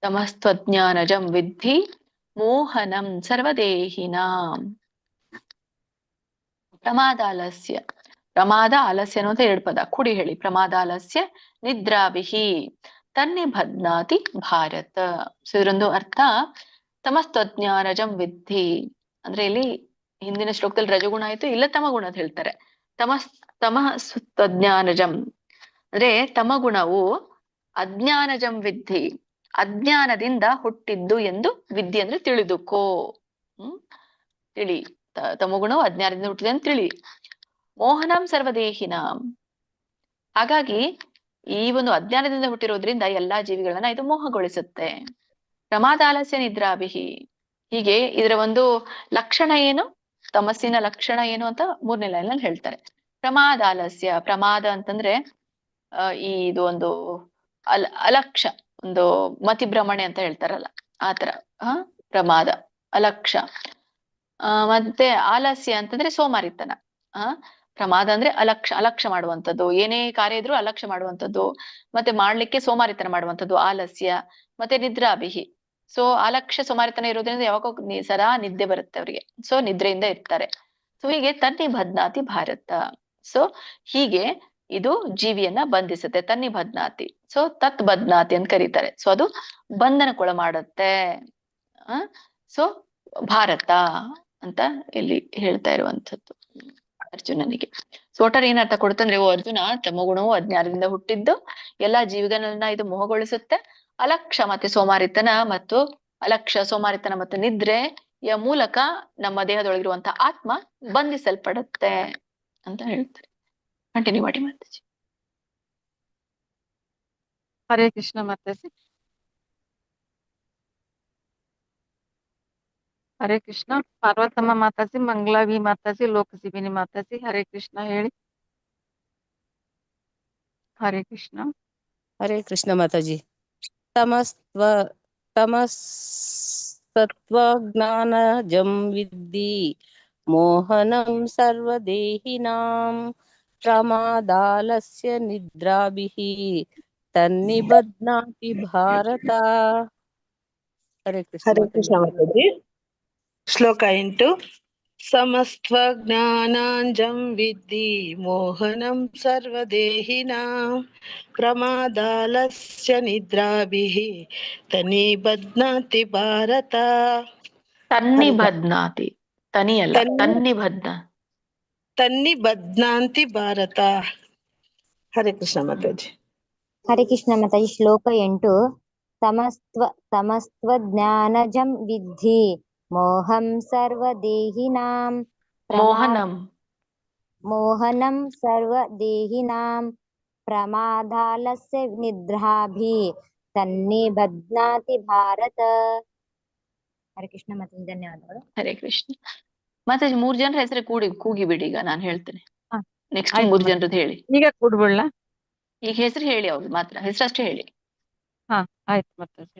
ತಮಸ್ತ್ವಜ್ಞಾನಜಂ ವಿದ್ಧಿ ಮೋಹನಂ ಸರ್ವದೇಹಿನಾಂ ಪ್ರಮಾದಾಲಸ್ಯ. ಪ್ರಮಾದ ಆಲಸ್ಯ ಅನ್ನುವಂತ 2 ಪದ ಕೂಡಿ ಹೇಳಿ, ಪ್ರಮಾದಾಲಸ್ಯ ನಿದ್ರಾಭಿಹಿ ತನ್ನಿಬಧ್ನಾತಿ ಭಾರತ. ಸೊ ಇದರೊಂದು ಅರ್ಥ ತಮಸ್ತ್ವಜ್ಞಾನಜಂ ವಿದ್ಧಿ ಅಂದ್ರೆ ಇಲ್ಲಿ ಹಿಂದಿನ ಶ್ಲೋಕದಲ್ಲಿ ರಜಗುಣ ಆಯ್ತು, ಇಲ್ಲ ತಮಗುಣ ಅಂತ ಹೇಳ್ತಾರೆ. ತಮಸ್ತ್ವಜ್ಞಾನಜಂ ಅಂದ್ರೆ ತಮಗುಣವು ಅಜ್ಞಾನಜಂ ವಿದ್ಧಿ ಅಜ್ಞಾನದಿಂದ ಹುಟ್ಟಿದ್ದು ಎಂದು ವಿದ್ಯೆ ಅಂದ್ರೆ ತಿಳಿದುಕೋ. ತಿಳಿ, ತಮಗುಣವು ಅಜ್ಞಾನದಿಂದ ಹುಟ್ಟಿದೆ ಅಂತ ತಿಳಿ. ಮೋಹನಂ ಸರ್ವದೇಹಿನಾಂ. ಹಾಗಾಗಿ ಈ ಒಂದು ಅಜ್ಞಾನದಿಂದ ಹುಟ್ಟಿರೋದ್ರಿಂದ ಎಲ್ಲಾ ಜೀವಿಗಳನ್ನ ಇದು ಮೋಹಗೊಳಿಸುತ್ತೆ. ಪ್ರಮಾದಾಲಸ್ಯ ನಿದ್ರಾಭಿಹಿ. ಹೀಗೆ ಇದರ ಒಂದು ಲಕ್ಷಣ ಏನು, ತಮಸ್ಸಿನ ಲಕ್ಷಣ ಏನು ಅಂತ 3ನೇ ಲೈನಲ್ಲಿ ಹೇಳ್ತಾರೆ. ಪ್ರಮಾದಾಲಸ್ಯ. ಪ್ರಮಾದ ಅಂತಂದ್ರೆ ಇದು ಒಂದು ಅಲಕ್ಷ್ಯ, ಒಂದು ಮತಿಭ್ರಮಣೆ ಅಂತ ಹೇಳ್ತಾರಲ್ಲ, ಆತರ ಪ್ರಮಾದ, ಅಲಕ್ಷ್ಯ. ಮತ್ತೆ ಆಲಸ್ಯ ಅಂತಂದ್ರೆ ಸೋಮಾರಿತನ. ಪ್ರಮಾದ ಅಂದ್ರೆ ಅಲಕ್ಷ್ಯ ಮಾಡುವಂಥದ್ದು, ಏನೇ ಕಾರ್ಯ ಇದ್ರೂ ಅಲಕ್ಷ್ಯ ಮಾಡುವಂಥದ್ದು, ಮತ್ತೆ ಮಾಡ್ಲಿಕ್ಕೆ ಸೋಮಾರಿತನ ಮಾಡುವಂಥದ್ದು ಆಲಸ್ಯ. ಮತ್ತೆ ನಿದ್ರಾಭಿಹಿ. ಸೊ ಅಲಕ್ಷ್ಯ ಸೋಮಾರಿತನ ಇರೋದ್ರಿಂದ ಯಾವಾಗ ಸದಾ ನಿದ್ದೆ ಬರುತ್ತೆ ಅವರಿಗೆ, ಸೊ ನಿದ್ರೆಯಿಂದ ಇರ್ತಾರೆ. ಸೊ ಹೀಗೆ ತನ್ನಿಬಧ್ನಾತಿ ಭಾರತ. ಸೊ ಹೀಗೆ ಇದು ಜೀವಿಯನ್ನ ಬಂಧಿಸುತ್ತೆ, ತನ್ನಿಬಧ್ನಾತಿ. ಸೊ ತತ್ ಬಧ್ನಾತಿ ಅಂತ ಕರೀತಾರೆ. ಸೊ ಅದು ಬಂಧನಕ್ಕೊಳ ಮಾಡುತ್ತೆ. ಸೊ ಭಾರತ ಅಂತ ಇಲ್ಲಿ ಹೇಳ್ತಾ ಇರುವಂತದ್ದು ಅರ್ಜುನನಿಗೆ. ಸೊ ಒಟ್ಟಾರೆ ಏನ್ ಅರ್ಥ ಕೊಡುತ್ತಂದ್ರೆ, ಓ ಅರ್ಜುನ, ತಮಗುಣವು ಅಜ್ಞಾನದಿಂದ ಹುಟ್ಟಿದ್ದು ಎಲ್ಲಾ ಜೀವಿಗಳನ್ನ ಇದು ಮೋಹಗೊಳಿಸುತ್ತೆ. ಅಲಕ್ಷ್ಯ ಮತ್ತೆ ಸೋಮಾರಿತನ ಮತ್ತು ಸೋಮಾರಿತನ ಮತ್ತು ನಿದ್ರೆಯ ಮೂಲಕ ನಮ್ಮ ದೇಹದೊಳಗಿರುವಂತಹ ಆತ್ಮ ಬಂಧಿಸಲ್ಪಡುತ್ತೆ ಅಂತ ಹೇಳ್ತಾರೆ. ಕಂಟಿನ್ಯೂ ಮಾಡಿ ಮಾತಾಜಿ. ಹರೇ ಕೃಷ್ಣ ಮಾತಾಜಿ. ಹರೇ ಕೃಷ್ಣ. ಪಾರ್ವತಮ್ಮ ಮಾತಾಜಿ, ಮಂಗಳಾವಿ ಮಾತಾಜಿ, ಲೋಕಜೀವಿನಿ ಮಾತಾಜಿ, ಹರೇ ಕೃಷ್ಣ ಹೇಳಿ. ಹರೇ ಕೃಷ್ಣ. ಹರೇ ಕೃಷ್ಣ ಮಾತಾಜಿ. तमस्सत्त्वज्ञानजं विद्धि मोहनं सर्वदेहिनां प्रमादालस्य निद्राभिः तन्निबध्नाति भारत. हरे कृष्ण ಹರೇ माताजी. ಕೃಷ್ಣ ಮಾತಾಜಿ. ಶ್ಲೋಕ 8. ಸಮಸ್ತ್ವಜ್ಞಾನಾಂಜಂ ವಿದ್ಧಿ ಮೋಹನಂ ಸರ್ವದೇಹಿನಾಂ ಪ್ರಮಾದಾಲಸ್ಯ ನಿದ್ರಾಭಿಃ ತನ್ನಿಬಧ್ನಾತಿ ಭಾರತ. ತನ್ನಿಬಧ್ನಾತಿ, ತನಿ ಅಲ್ಲ, ತನ್ನಿಬಧ್ನಾಂತಿ ಭಾರತ. ಹರೇ ಕೃಷ್ಣ ಮಾತಾಜಿ. ಹರೇ ಕೃಷ್ಣ ಮಾತಾಜಿ. ಶ್ಲೋಕ 8. ತಮಸ್ತ್ವಜ್ಞಾನಜಂ ವಿದ್ಧಿ ಮೋಹಂ ಸರ್ವದೇಹಿನಾಂ ಮೋಹನಂ ಸರ್ವದೇಹಿನಾಂ ಪ್ರಮಾದಾಲಸ್ಯ ನಿದ್ರಾಭಿ ತನ್ನಿಬಧ್ನಾತಿ ಭಾರತ. ಹರೇ ಕೃಷ್ಣ ಮಾತಾಜಿ, ಧನ್ಯವಾದಗಳು. ಹರೇ ಕೃಷ್ಣ ಮಾತಾಜಿ. 3 ಜನರ ಹೆಸರು ಕೂಗಿ ಬಿಡಿ, ಈಗ ನಾನು ಹೇಳ್ತೇನೆ. ನೆಕ್ಸ್ಟ್ ಆಯ್ತು 3 ಜನರದ್ದು ಹೇಳಿ. ಈಗ ಕೂಡ್ಬಿಡ್ಲ? ಈಗ ಹೆಸರು ಹೇಳಿ, ಅವ್ರು ಮಾತ್ರ ಹೆಸರಷ್ಟೇ ಹೇಳಿ. ಹಾ ಆಯ್ತು ಮಾತಾಜಿ.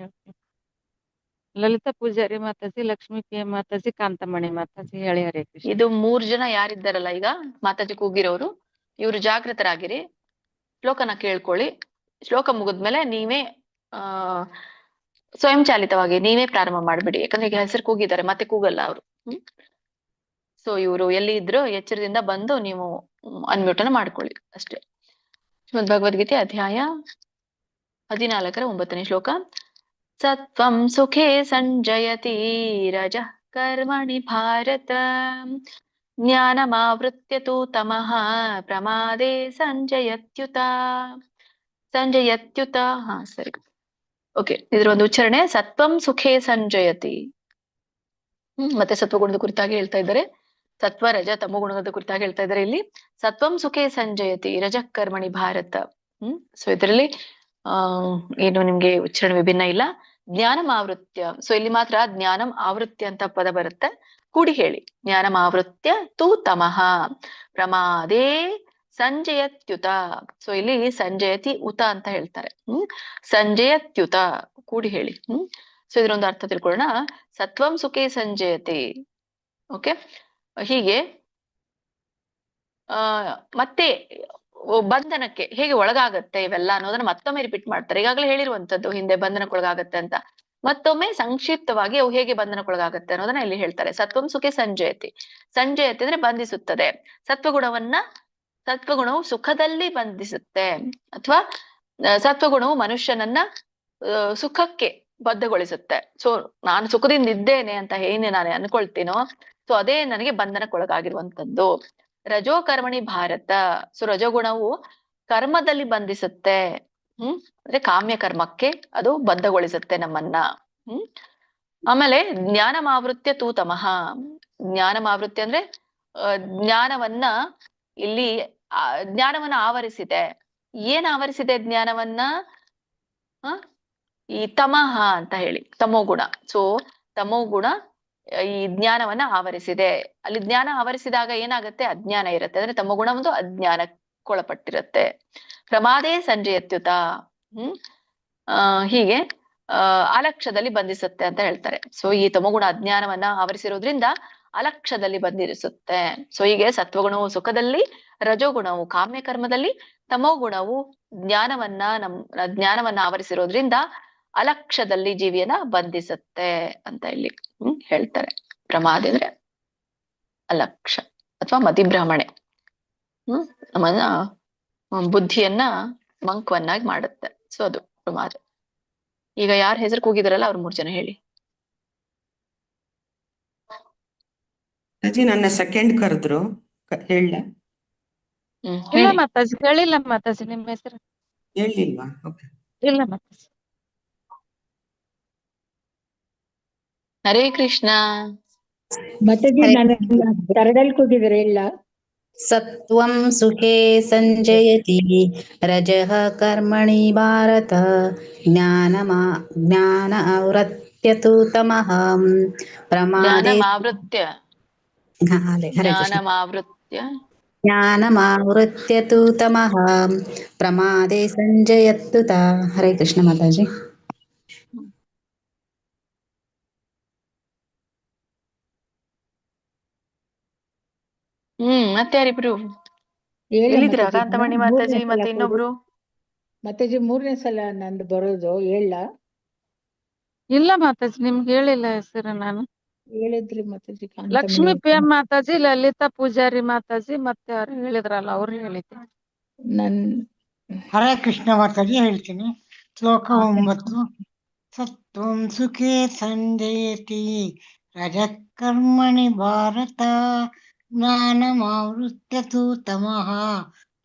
ಲಲಿತಾ ಪೂಜಾರಿ ಮಾತಾಜಿ, ಲಕ್ಷ್ಮೀ ಕೆ ಮಾತಾಜಿ, ಕಾಂತಮಣಿ ಮಾತಾಜಿ. ಹೇಳಿ. ಹರೇ ಕೃಷ್ಣ. ಇದು 3 ಜನ ಯಾರಿದ್ದಾರಲ್ಲ ಈಗ ಮಾತಾಜಿ ಕೂಗಿರೋರು, ಇವರು ಜಾಗೃತರಾಗಿರಿ, ಶ್ಲೋಕನ ಕೇಳ್ಕೊಳ್ಳಿ. ಶ್ಲೋಕ ಮುಗಿದ್ಮೇಲೆ ನೀವೇ ಸ್ವಯಂಚಾಲಿತವಾಗಿ ನೀವೇ ಪ್ರಾರಂಭ ಮಾಡ್ಬಿಡಿ. ಯಾಕಂದ್ರೆ ಈಗ ಹೆಸರು ಕೂಗಿದ್ದಾರೆ, ಮತ್ತೆ ಕೂಗಲ್ಲ ಅವರು. ಸೊ ಇವರು ಎಲ್ಲಿ ಇದ್ರು ಎಚ್ಚರದಿಂದ ಬಂದು ನೀವು ಅನ್ಮ್ಯೂಟನ ಮಾಡ್ಕೊಳ್ಳಿ ಅಷ್ಟೇ. ಶ್ರೀಮದ್ ಭಗವದ್ಗೀತೆ ಅಧ್ಯಾಯ 14 9ನೇ ಶ್ಲೋಕ. ಸತ್ವಂ ಸುಖೇ ಸಂಜಯತಿ ರಜಃ ಕರ್ಮಣಿ ಭಾರತ ಜ್ಞಾನಮಾವೃತ್ಯ ತು ತಮಃ ಪ್ರಮಾದೇ ಸಂಜಯತ್ಯುತ. ಹಾ ಸರಿ, ಓಕೆ. ಇದ್ರ ಒಂದು ಉಚ್ಚಾರಣೆ ಸತ್ವಂ ಸುಖೇ ಸಂಜಯತಿ. ಮತ್ತೆ ಸತ್ವಗುಣದ ಕುರಿತಾಗಿ ಹೇಳ್ತಾ ಇದ್ದಾರೆ. ಸತ್ವ ರಜ ತಮೋ ಗುಣದ ಕುರಿತಾಗಿ ಹೇಳ್ತಾ ಇದ್ದಾರೆ ಇಲ್ಲಿ. ಸತ್ವಂ ಸುಖೇ ಸಂಜಯತಿ ರಜಃ ಕರ್ಮಣಿ ಭಾರತ. ಸೊ ಇದರಲ್ಲಿ ಏನು ನಿಮ್ಗೆ ಉಚ್ಚಾರಣೆ ವಿಭಿನ್ನ ಇಲ್ಲ. ಜ್ಞಾನಂ ಆವೃತ್ಯ, ಸೊ ಇಲ್ಲಿ ಮಾತ್ರ ಜ್ಞಾನಂ ಆವೃತ್ಯ ಅಂತ ಪದ ಬರುತ್ತೆ, ಕೂಡಿ ಹೇಳಿ. ಜ್ಞಾನಂ ಆವೃತ್ಯ ತು ತಮಃ ಪ್ರಮಾದೇ ಸಂಜಯತ್ಯುತ. ಸೊ ಇಲ್ಲಿ ಸಂಜಯತಿ ಉತ ಅಂತ ಹೇಳ್ತಾರೆ. ಸಂಜಯತ್ಯುತ ಕೂಡಿ ಹೇಳಿ. ಸೊ ಇದ್ರೊಂದು ಅರ್ಥ ತಿಳ್ಕೊಳ್ಳೋಣ. ಸತ್ವಂ ಸುಖೇ ಸಂಜಯತಿ. ಓಕೆ, ಹೀಗೆ ಮತ್ತೆ ಬಂಧನಕ್ಕೆ ಹೇಗೆ ಒಳಗಾಗತ್ತೆ ಇವೆಲ್ಲ ಅನ್ನೋದನ್ನ ಮತ್ತೊಮ್ಮೆ ರಿಪೀಟ್ ಮಾಡ್ತಾರೆ. ಈಗಾಗಲೇ ಹೇಳಿರುವಂತದ್ದು ಹಿಂದೆ ಬಂಧನಕ್ಕೊಳಗಾಗತ್ತೆ ಅಂತ. ಮತ್ತೊಮ್ಮೆ ಸಂಕ್ಷಿಪ್ತವಾಗಿ ಅವು ಹೇಗೆ ಬಂಧನಕ್ಕೊಳಗಾಗತ್ತೆ ಅನ್ನೋದನ್ನ ಇಲ್ಲಿ ಹೇಳ್ತಾರೆ. ಸತ್ವಂ ಸುಖೆ ಸಂಜಯತಿ. ಸಂಜಯತಿ ಅಂದ್ರೆ ಬಂಧಿಸುತ್ತದೆ. ಸತ್ವಗುಣವು ಸುಖದಲ್ಲಿ ಬಂಧಿಸುತ್ತೆ, ಅಥವಾ ಸತ್ವಗುಣವು ಮನುಷ್ಯನನ್ನ ಸುಖಕ್ಕೆ ಬದ್ಧಗೊಳಿಸುತ್ತೆ. ಸೊ ನಾನು ಸುಖದಿಂದ ಇದ್ದೇನೆ ಅಂತ ಏನೇ ನಾನು ಅನ್ಕೊಳ್ತೀನೋ, ಸೊ ಅದೇ ನನಗೆ ಬಂಧನಕ್ಕೊಳಗಾಗಿರುವಂತದ್ದು. ರಜೋ ಕರ್ಮಣಿ ಭಾರತ. ಸೊ ರಜೋಗುಣವು ಕರ್ಮದಲ್ಲಿ ಬಂಧಿಸುತ್ತೆ. ಅಂದ್ರೆ ಕಾಮ್ಯ ಕರ್ಮಕ್ಕೆ ಅದು ಬದ್ಧಗೊಳಿಸುತ್ತೆ ನಮ್ಮನ್ನ. ಆಮೇಲೆ ಜ್ಞಾನಮಾವೃತ್ಯ ತು ತಮಃ. ಜ್ಞಾನಮಾವೃತ್ಯ ಅಂದ್ರೆ ಜ್ಞಾನವನ್ನ ಇಲ್ಲಿ ಜ್ಞಾನವನ್ನ ಆವರಿಸಿದೆ. ಏನ್ ಆವರಿಸಿದೆ ಜ್ಞಾನವನ್ನ? ಈ ತಮಃ ಅಂತ ಹೇಳಿ, ತಮೋಗುಣ. ಸೊ ತಮೋಗುಣ ಈ ಜ್ಞಾನವನ್ನ ಆವರಿಸಿದೆ. ಅಲ್ಲಿ ಜ್ಞಾನ ಆವರಿಸಿದಾಗ ಏನಾಗತ್ತೆ? ಅಜ್ಞಾನ ಇರುತ್ತೆ. ಅಂದ್ರೆ ತಮೋಗುಣ ಒಂದು ಅಜ್ಞಾನಕ್ಕೊಳಪಟ್ಟಿರುತ್ತೆ. ಪ್ರಮಾದೇ ಸಂಜಯತ್ಯುತ. ಹೀಗೆ ಅಲಕ್ಷ್ಯದಲ್ಲಿ ಬಂಧಿಸುತ್ತೆ ಅಂತ ಹೇಳ್ತಾರೆ. ಸೊ ಈ ತಮೋಗುಣ ಅಜ್ಞಾನವನ್ನ ಆವರಿಸಿರೋದ್ರಿಂದ ಅಲಕ್ಷ್ಯದಲ್ಲಿ ಬಂಧಿಸುತ್ತೆ. ಸೊ ಹೀಗೆ ಸತ್ವಗುಣವು ಸುಖದಲ್ಲಿ, ರಜೋಗುಣವು ಕಾಮ್ಯ ಕರ್ಮದಲ್ಲಿ, ತಮೋಗುಣವು ಜ್ಞಾನವನ್ನ ಆವರಿಸಿರೋದ್ರಿಂದ ಅಲಕ್ಷ್ಯದಲ್ಲಿ ಜೀವಿಯನ್ನ ಬಂಧಿಸುತ್ತೆ ಅಂತ ಇಲ್ಲಿ ಹೇಳ್ತಾರೆ. ಪ್ರಮಾದ ಅಂದ್ರೆ ಅಲಕ್ಷ್ಯ ಅಥವಾ ಮತಿಭ್ರಮಣೆ. ನಮ್ಮನ್ನ ಬುದ್ಧಿಯನ್ನ ಮಂಕವನ್ನಾಗಿ ಮಾಡುತ್ತೆ. ಸೊ ಅದು ಪ್ರಮಾದ. ಈಗ ಯಾರ ಹೆಸರು ಕೂಗಿದಾರಲ್ಲ ಅವ್ರು 3 ಜನ ಹೇಳಿ. ಅಜ್ಜಿ ನನ್ನ ಸೆಕೆಂಡ್ ಕರೆದ್ರು, ಹೇಳ? ಇಲ್ಲ ಮಾತಾಜಿ, ಹೇಳಿಲ್ಲ ಮಾತಾಜಿ ನಿಮ್ಮ ಹೆಸರು. ಹೇಳಿಲ್ವಾ? ಓಕೆ. ಇಲ್ಲ ಮಾತಾಜಿ. ಹರೇ ಕೃಷ್ಣ. ಮಾತಾಜಿ ನಾನು ಕರಡಲ್ಲಿ ಕೂಗಿದ್ರೆ ಇಲ್ಲ? ಸತ್ವಂ ಸುಖೇ ಸಂಜಯತಿ ರಜಃ ಕರ್ಮಣಿ ಭಾರತ ಜ್ಞಾನ ಆವೃತ್ಯ ತು ತಮಃ ಪ್ರಮಾದೇ ಜ್ಞಾನಮಾವೃತ್ಯ ತು ತಮಃ ಪ್ರಮಾದೇ ಸಂಜಯತ್ಯುತ. ಹರೇ ಕೃಷ್ಣ ಮಾತಾಜಿ. ಮತ್ತೆ ಯಾರಿಬ್ರು ಹೇಳಿ ಎಲ್ಲಿದ್ದೀರಾ? ಮಾತಾಜಿ, ಕಾಂತಮಣಿ ಮೂರನೇ ಮಾತಾಜಿ ಸಲ ಮತ್ತೆ ಕೊಡಿ ಇನ್ನೊಬ್ರು ಮಾತಾಜಿ. 3ನೇ ಸಲ ನಂದು ಬರೋದು ಹೇಳ ಇಲ್ಲ ಮಾತಾಜಿ, ನಿಮ್ಗೆ ಹೇಳಿಲ್ಲ ಹೆಸರು ನಾನು. ಹೇಳಿದ್ರಿ ಮಾತಾಜಿ. ಕಾಂತಮಣಿ ಲಕ್ಷ್ಮೀ ಅಂತ. ಪಿ ಎಂ ಮಾತಾಜಿ, ಲಲಿತಾ ಪೂಜಾರಿ ಮಾತಾಜಿ, ಮತ್ತೆ ಯಾರು ಹೇಳಿದ್ರಲ್ಲ ಅವ್ರು ಹೇಳಿದ್ದೆ. ನನ್ ಹರೇ ಕೃಷ್ಣ ಮಾತಾಜಿ ಹೇಳ್ತೀನಿ. ಶ್ಲೋಕ 9. ಸತ್ವಂ ಸುಖೇ ಸಂಜಯತಿ ರಜಕರ್ಮಣಿ ಭಾರತ ಜ್ಞಾನಮಾವೃತ್ಯ ತು ತಮಃ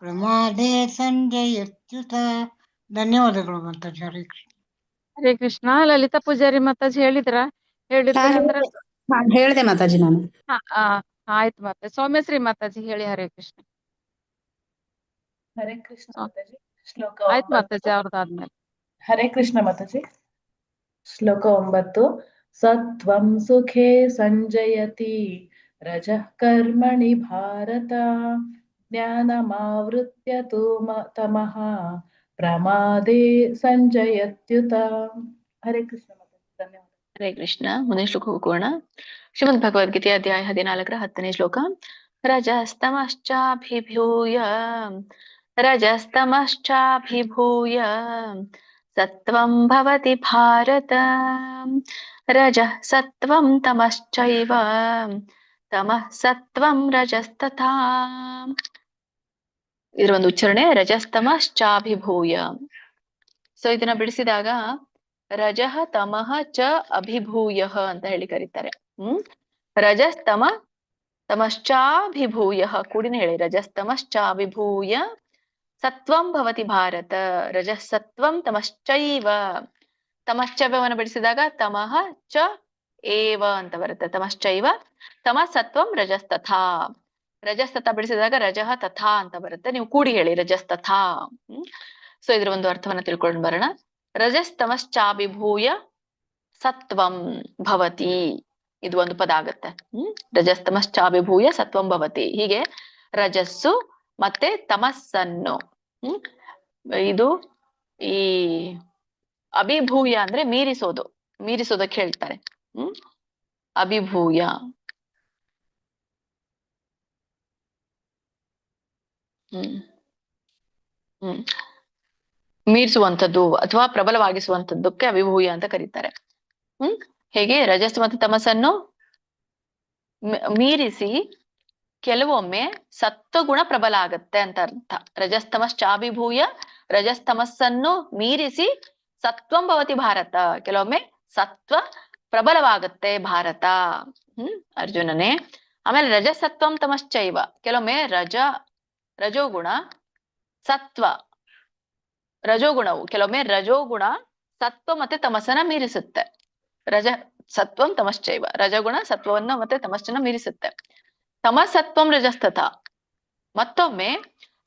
ಪ್ರಮಾದೇ ಸಂಜಯತ್ಯುತ. ಧನ್ಯವಾದಗಳು ಮಾತಾಜಿ. ಹರೇ ಕೃಷ್ಣ. ಹರೇ ಕೃಷ್ಣ. ಲಲಿತಾ ಪೂಜಾರಿ ಮಾತಾಜಿ ಹೇಳಿದ್ರ? ಹೇಳಿದ್ರ ಅಂದ್ರೆ ಹೇಳಿದೆ ಮಾತಾಜಿ ನಾನು. ಆಯ್ತು ಮಾತಾಜಿ. ಸೌಮ್ಯಶ್ರೀ ಮಾತಾಜಿ ಹೇಳಿ. ಹರೇ ಕೃಷ್ಣ. ಹರೇ ಕೃಷ್ಣ ಮಾತಾಜಿ. ಶ್ಲೋಕ ಆಯ್ತು 9. ಮಾತಾಜಿ, ಅವ್ರದ್ದಾದ್ಮೇಲೆ. ಹರೇ ಕೃಷ್ಣ ಮಾತಾಜಿ. ಶ್ಲೋಕ 9. ಸತ್ವಂ ಸುಖೇ ಸಂಜಯತಿ ರಜಃ ಕರ್ಮಣಿ ಭಾರತ ಜ್ಞಾನಮಾವೃತ್ಯ ತು ತಮಃ ಪ್ರಮಾದೇ ಸಂಜಯತ್ಯುತ. ಹರೇ ಕೃಷ್ಣ ಮಾತಾಜಿ. ಧನ್ಯವಾದ. ಹರೇ ಕೃಷ್ಣ. ಮುಂದಿನ ಶ್ಲೋಕ ಹೋಗೋಣ. ಶ್ರೀಮದ್ ಭಗವದ್ಗೀತೆ ಅಧ್ಯಾಯ 14 10ನೇ ಶ್ಲೋಕ. ರಜಸ್ತಮಶ್ಚಾಭಿಭೂಯ ಸತ್ವಂ ಭವತಿ ಭಾರತ ರಜಃ ಸತ್ವಂ ತಮಶ್ಚೈವ ತಮಃ ಸತ್ವಂ ರಜಸ್ತಥಾ. ಇದರ ಒಂದು ಉಚ್ಚಾರಣೆ ರಜಸ್ತಮಶ್ಚಾಭಿಭೂಯ. ಸೊ ಇದನ್ನ ಬಿಡಿಸಿದಾಗ ರಜಃ ತಮಃ ಚ ಅಭಿಭೂಯ ಅಂತ ಹೇಳಿ ಕರೀತಾರೆ. ರಜಸ್ತಮ ತಮಶ್ಚಾಭಿಭೂಯ ಕೂಡಿನ ಹೇಳಿ. ರಜಸ್ತಮಶ್ಚಾಭಿಭೂಯ ಸತ್ವಂ ಭವತಿ ಭಾರತ ರಜಃ ಸತ್ವಂ ತಮಶ್ಚೈವ. ತಮಶ್ಚೈವವನ್ನು ಬಿಡಿಸಿದಾಗ ತಮಃ ಚ ಏವ ಅಂತ ಬರುತ್ತೆ. ತಮಶ್ಚೈವ ತಮ ಸತ್ವಂ ರಜಸ್ತಥಾ. ರಜಸ್ತಥಾ ಬಿಡಿಸಿದಾಗ ರಜಃ ತಥಾ ಅಂತ ಬರುತ್ತೆ. ನೀವು ಕೂಡಿ ಹೇಳಿ ರಜಸ್ತಥಾ. ಸೊ ಇದ್ರ ಒಂದು ಅರ್ಥವನ್ನ ತಿಳ್ಕೊಂಡು ಬರೋಣ. ರಜಸ್ತಮಶ್ಚಾಭಿಭೂಯ ಸತ್ವಂ ಭವತಿ, ಇದು ಒಂದು ಪದ ಆಗತ್ತೆ. ರಜಸ್ತಮಶ್ಚಾಭಿಭೂಯ ಸತ್ವಂ ಭವತಿ. ಹೀಗೆ ರಜಸ್ಸು ಮತ್ತೆ ತಮಸ್ಸನ್ನು ಇದು ಈ ಅಭಿಭೂಯ ಅಂದ್ರೆ ಮೀರಿಸೋದು, ಮೀರಿಸೋದಕ್ಕೆ ಹೇಳ್ತಾರೆ. ಅಭಿಭೂಯ. ಮೀರಿಸುವಂಥದ್ದು ಅಥವಾ ಪ್ರಬಲವಾಗಿಸುವಂಥದ್ದಕ್ಕೆ ಅಭಿಭೂಯ ಅಂತ ಕರೀತಾರೆ. ಹೇಗೆ ರಜಸ್ ಮತ್ತು ತಮಸ್ಸನ್ನು ಮೀರಿಸಿ ಕೆಲವೊಮ್ಮೆ ಸತ್ವಗುಣ ಪ್ರಬಲ ಆಗತ್ತೆ ಅಂತ ಅರ್ಥ. ರಜಸ್ತಮಶ್ಚಾಭಿಭೂಯ ರಜಸ್ತಮಸ್ಸನ್ನು ಮೀರಿಸಿ ಸತ್ವಂ ಭವತಿ ಭಾರತ. ಕೆಲವೊಮ್ಮೆ ಸತ್ವ ಪ್ರಬಲವಾಗತ್ತೆ ಭಾರತ. ಅರ್ಜುನನೇ. ಆಮೇಲೆ ರಜಸತ್ವಂ ತಮಶ್ಚೈವ, ಕೆಲವೊಮ್ಮೆ ರಜೋಗುಣ ಸತ್ವ ರಜೋಗುಣವು ಕೆಲವೊಮ್ಮೆ ರಜೋಗುಣ ಸತ್ವ ಮತ್ತೆ ತಮಸ್ಸನ್ನ ಮೀರಿಸುತ್ತೆ. ರಜ ಸತ್ವಂ ತಮಶ್ಚೈವ, ರಜಗುಣ ಸತ್ವವನ್ನು ಮತ್ತೆ ತಮಸ್ಸನ್ನ ಮೀರಿಸುತ್ತೆ. ತಮಸತ್ವಂ ರಜಸ್ತಥ, ಮತ್ತೊಮ್ಮೆ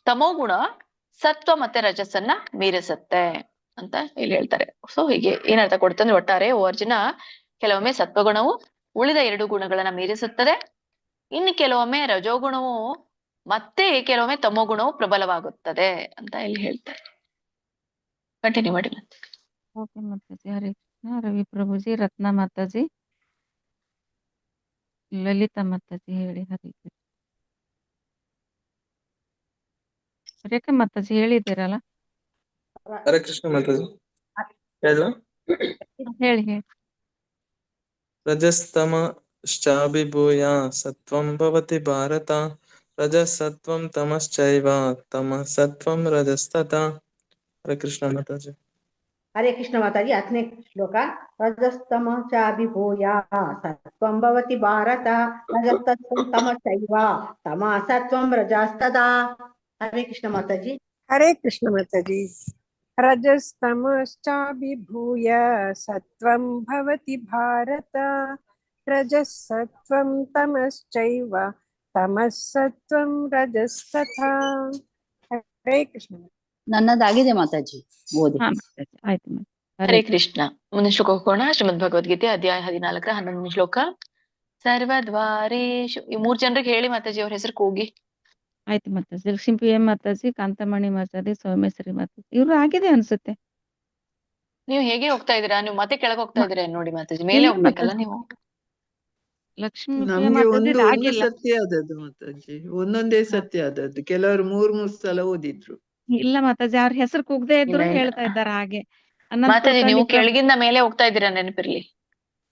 ತಮೋಗುಣ ಸತ್ವ ಮತ್ತೆ ರಜಸ್ಸನ್ನ ಮೀರಿಸುತ್ತೆ ಅಂತ ಇಲ್ಲಿ ಹೇಳ್ತಾರೆ. ಸೊ ಹೀಗೆ ಏನರ್ಥ ಕೊಡ್ತಂದ್ರೆ, ಒಟ್ಟಾರೆ ಓ ಅರ್ಜುನ, ಕೆಲವೊಮ್ಮೆ ಸತ್ವಗುಣವು ಉಳಿದ 2 ಗುಣಗಳನ್ನ ಮೀರಿಸುತ್ತದೆ. ಇನ್ನು ಕೆಲವೊಮ್ಮೆ ರಜೋಗುಣವು ಮತ್ತೆ ಕೆಲವೊಮ್ಮೆ ತಮೋಗುಣವು ಪ್ರಬಲವಾಗುತ್ತದೆ ಅಂತ ಇಲ್ಲಿ ಹೇಳ್ತಾರೆ. ಕಂಟಿನ್ಯೂ ಮಾಡಿ. ಓಕೆ ಮಾತಾಜಿ. ಹರೇ ಕೃಷ್ಣ. ರವಿ ಪ್ರಭುಜಿ, ರತ್ನ ಮಾತಾಜಿ, ಲಲಿತಾ ಮಾತಾಜಿ ಹೇಳಿ. ಹರೇ ಕೃಷ್ಣ. ರೇಖಾ ಮಾತಾಜಿ ಹೇಳಿದ್ದೀರಲ್ಲ? ಹರೇ ಕೃಷ್ಣ ಮಾತಾಜಿ. ಹೇಳ ಹೇಳಿ ಹೇಳಿ. ರಜಸ್ತಮಶ್ಚಾಭಿಭೂಯ ಸತ್ವಂ ಭವತಿ ಭಾರತ ರಜಸತ್ವಂ ತಮಶ್ಚೈವ ತಮಃ ಸತ್ವಂ ರಜಸ್ತಥಾ. ಹರೇ ಕೃಷ್ಣ ಮಾತಾಜಿ. ಹರೇ ಕೃಷ್ಣ ಮಾತಾಜಿ. 10ನೇ ಶ್ಲೋಕ. ರಜಸ್ತಮ ಚಾಭಿಭೂಯ ಸತ್ವಂ ಭವತಿ ಭಾರತ ರಜಸ್ತತ್ವಂ ತಮಶ್ಚೈವ ತಮಃ ಸತ್ವಂ ರಜಸ್ತಥಾ. ಹರೇ ಕೃಷ್ಣ ಮಾತಾಜಿ. ಹರೇ ಕೃಷ್ಣ ಮಾತಾಜಿ. ರಜಸ್ತಮಶ್ಚಾಭಿಭೂಯ ಸತ್ವಂ ಭವತಿ ಭಾರತ ರಜಸತ್ವಂ ತಮಶ್ಚೈವ ತಮಃ ಸತ್ವಂ ರಜಸ್ತಥಾ. ಹರೇ ಕೃಷ್ಣ. ನನ್ನದಾಗಿದೆ ಮಾತಾಜಿ, ಓದಿ. ಆಯ್ತು. ಹರೇ ಕೃಷ್ಣ. ಮುಂದಿನ ಶ್ಲೋಕ ಹೋಗೋಣ. ಶ್ರೀಮದ್ ಭಗವದ್ಗೀತೆ ಅಧ್ಯಾಯ 14 11ನೇ ಶ್ಲೋಕ. ಸರ್ವದ್ವಾರೇಶು. ಈ 3 ಜನರಿಗೆ ಹೇಳಿ ಮಾತಾಜಿ, ಅವ್ರ ಹೆಸರು ಕೂಗಿ. ಆಯ್ತು ಮಾತಾಜಿ. ಲಕ್ಷ್ಮೀ ಪಿ ಎಂ ಮಾತಾಜಿ, ಕಾಂತಮಣಿ ಮಾತಾಜಿ, ಸೌಮ್ಯಶ್ರೀ ಮಾತಾಜಿ. ಇವ್ರು ಆಗಿದೆ ಅನ್ಸುತ್ತೆ. ನೀವು ಹೇಗೆ ಹೋಗ್ತಾ ಇದೀರಾ? ನೀವು ಮತ್ತೆ ಕೆಳಗೆ ಹೋಗ್ತಾ ಇದೀರಾ ನೋಡಿ ಮಾತಾಜಿ, ಮೇಲೆ ಹೋಗ್ಬೇಕಲ್ಲ ನೀವು. ಲಕ್ಷ್ಮೀ ಪ್ರಿಯ ನಮ್ಗೆ ಮಾತಾಜಿ ಒಂದು ಆಗಿಲ್ಲ. ಸತ್ಯ ಆದದ್ದು ಮಾತಾಜಿ, ಒಂದೊಂದೇ ಸತ್ಯ ಆದದ್ದು. ಕೆಲವರು 3 ಸಲ ಓದಿದ್ರು. ಇಲ್ಲ ಮಾತಾಜಿ, ಅವ್ರ ಹೆಸರು ಕೂಗದೆ ಇದ್ರು ಇಲ್ಲ. ಹೇಳ್ತಾ ಇದ್ದಾರೆ ಹಾಗೆ. ಅನಂತ್ ಮಾತಾಜಿ ನೀವು ಕುಲಕರ್ಣಿ ಕೆಳಗಿಂದ ಮೇಲೆ ಹೋಗ್ತಾ ಇದ್ದೀರಾ, ನೆನಪಿರ್ಲಿ.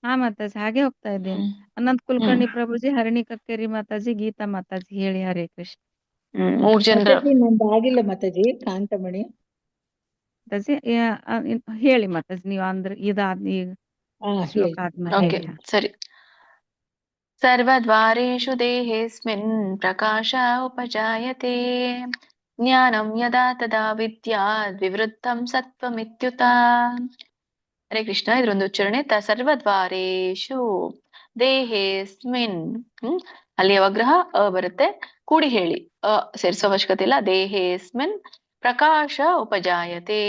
ಹಾ ಮಾತಾಜಿ, ಹಾಗೆ ಹೋಗ್ತಾ ಇದ್ದೇನೆ. ಅನಂತ್ ಕುಲಕರ್ಣಿ ಪ್ರಭುಜಿ, ಹರಿಣಿ ಕಕ್ಕೇರಿ ಮಾತಾಜಿ, ಗೀತಾ ಮಾತಾಜಿ, ಹೇಳಿ. ಹರೇ ಕೃಷ್ಣ. 3 ಜನರ ಮಾತಾಜಿ ನಂದು ಆಗಿಲ್ಲ ಮಾತಾಜಿ, ಕಾಂತಮಣಿ. ಮಾತಾಜಿ ಹೇಳಿ ಮಾತಾಜಿ, ನೀವು ಅಂದ್ರೆ ಇದಾದ ಈಗ ಶ್ಲೋಕ ಆದ್ಮೇಲೆ ಓಕೆ, ಹೇಳಿ. ಸರಿ. ಸರ್ವದ್ವಾರೇಷು ದೇಹೇಸ್ಮಿನ್ ಪ್ರಕಾಶ ಉಪಜಾಯತೆ ಜ್ಞಾನಂ ಯದಾ ತದಾ ವಿದ್ಯಾದ್ ವಿವೃತ್ತಂ ಸತ್ವಮಿತ್ಯುತ. ಹರೇ ಕೃಷ್ಣ. ಇದ್ರೊಂದು ಉಚ್ಚಾರಣೆ. ಸರ್ವದ್ವಾರೇಷು ದೇಹೇಸ್ಮಿನ್, ಅಲ್ಲಿ ಅವಗ್ರಹ ಅ ಬರುತ್ತೆ, ಕೂಡಿ ಹೇಳಿ. ಅ ಸೇರಿಸೋ ಅವಶ್ಯಕತೆ ಇಲ್ಲ. ದೇಹೇಸ್ಮಿನ್ ಪ್ರಕಾಶ ಉಪಜಾಯತೆ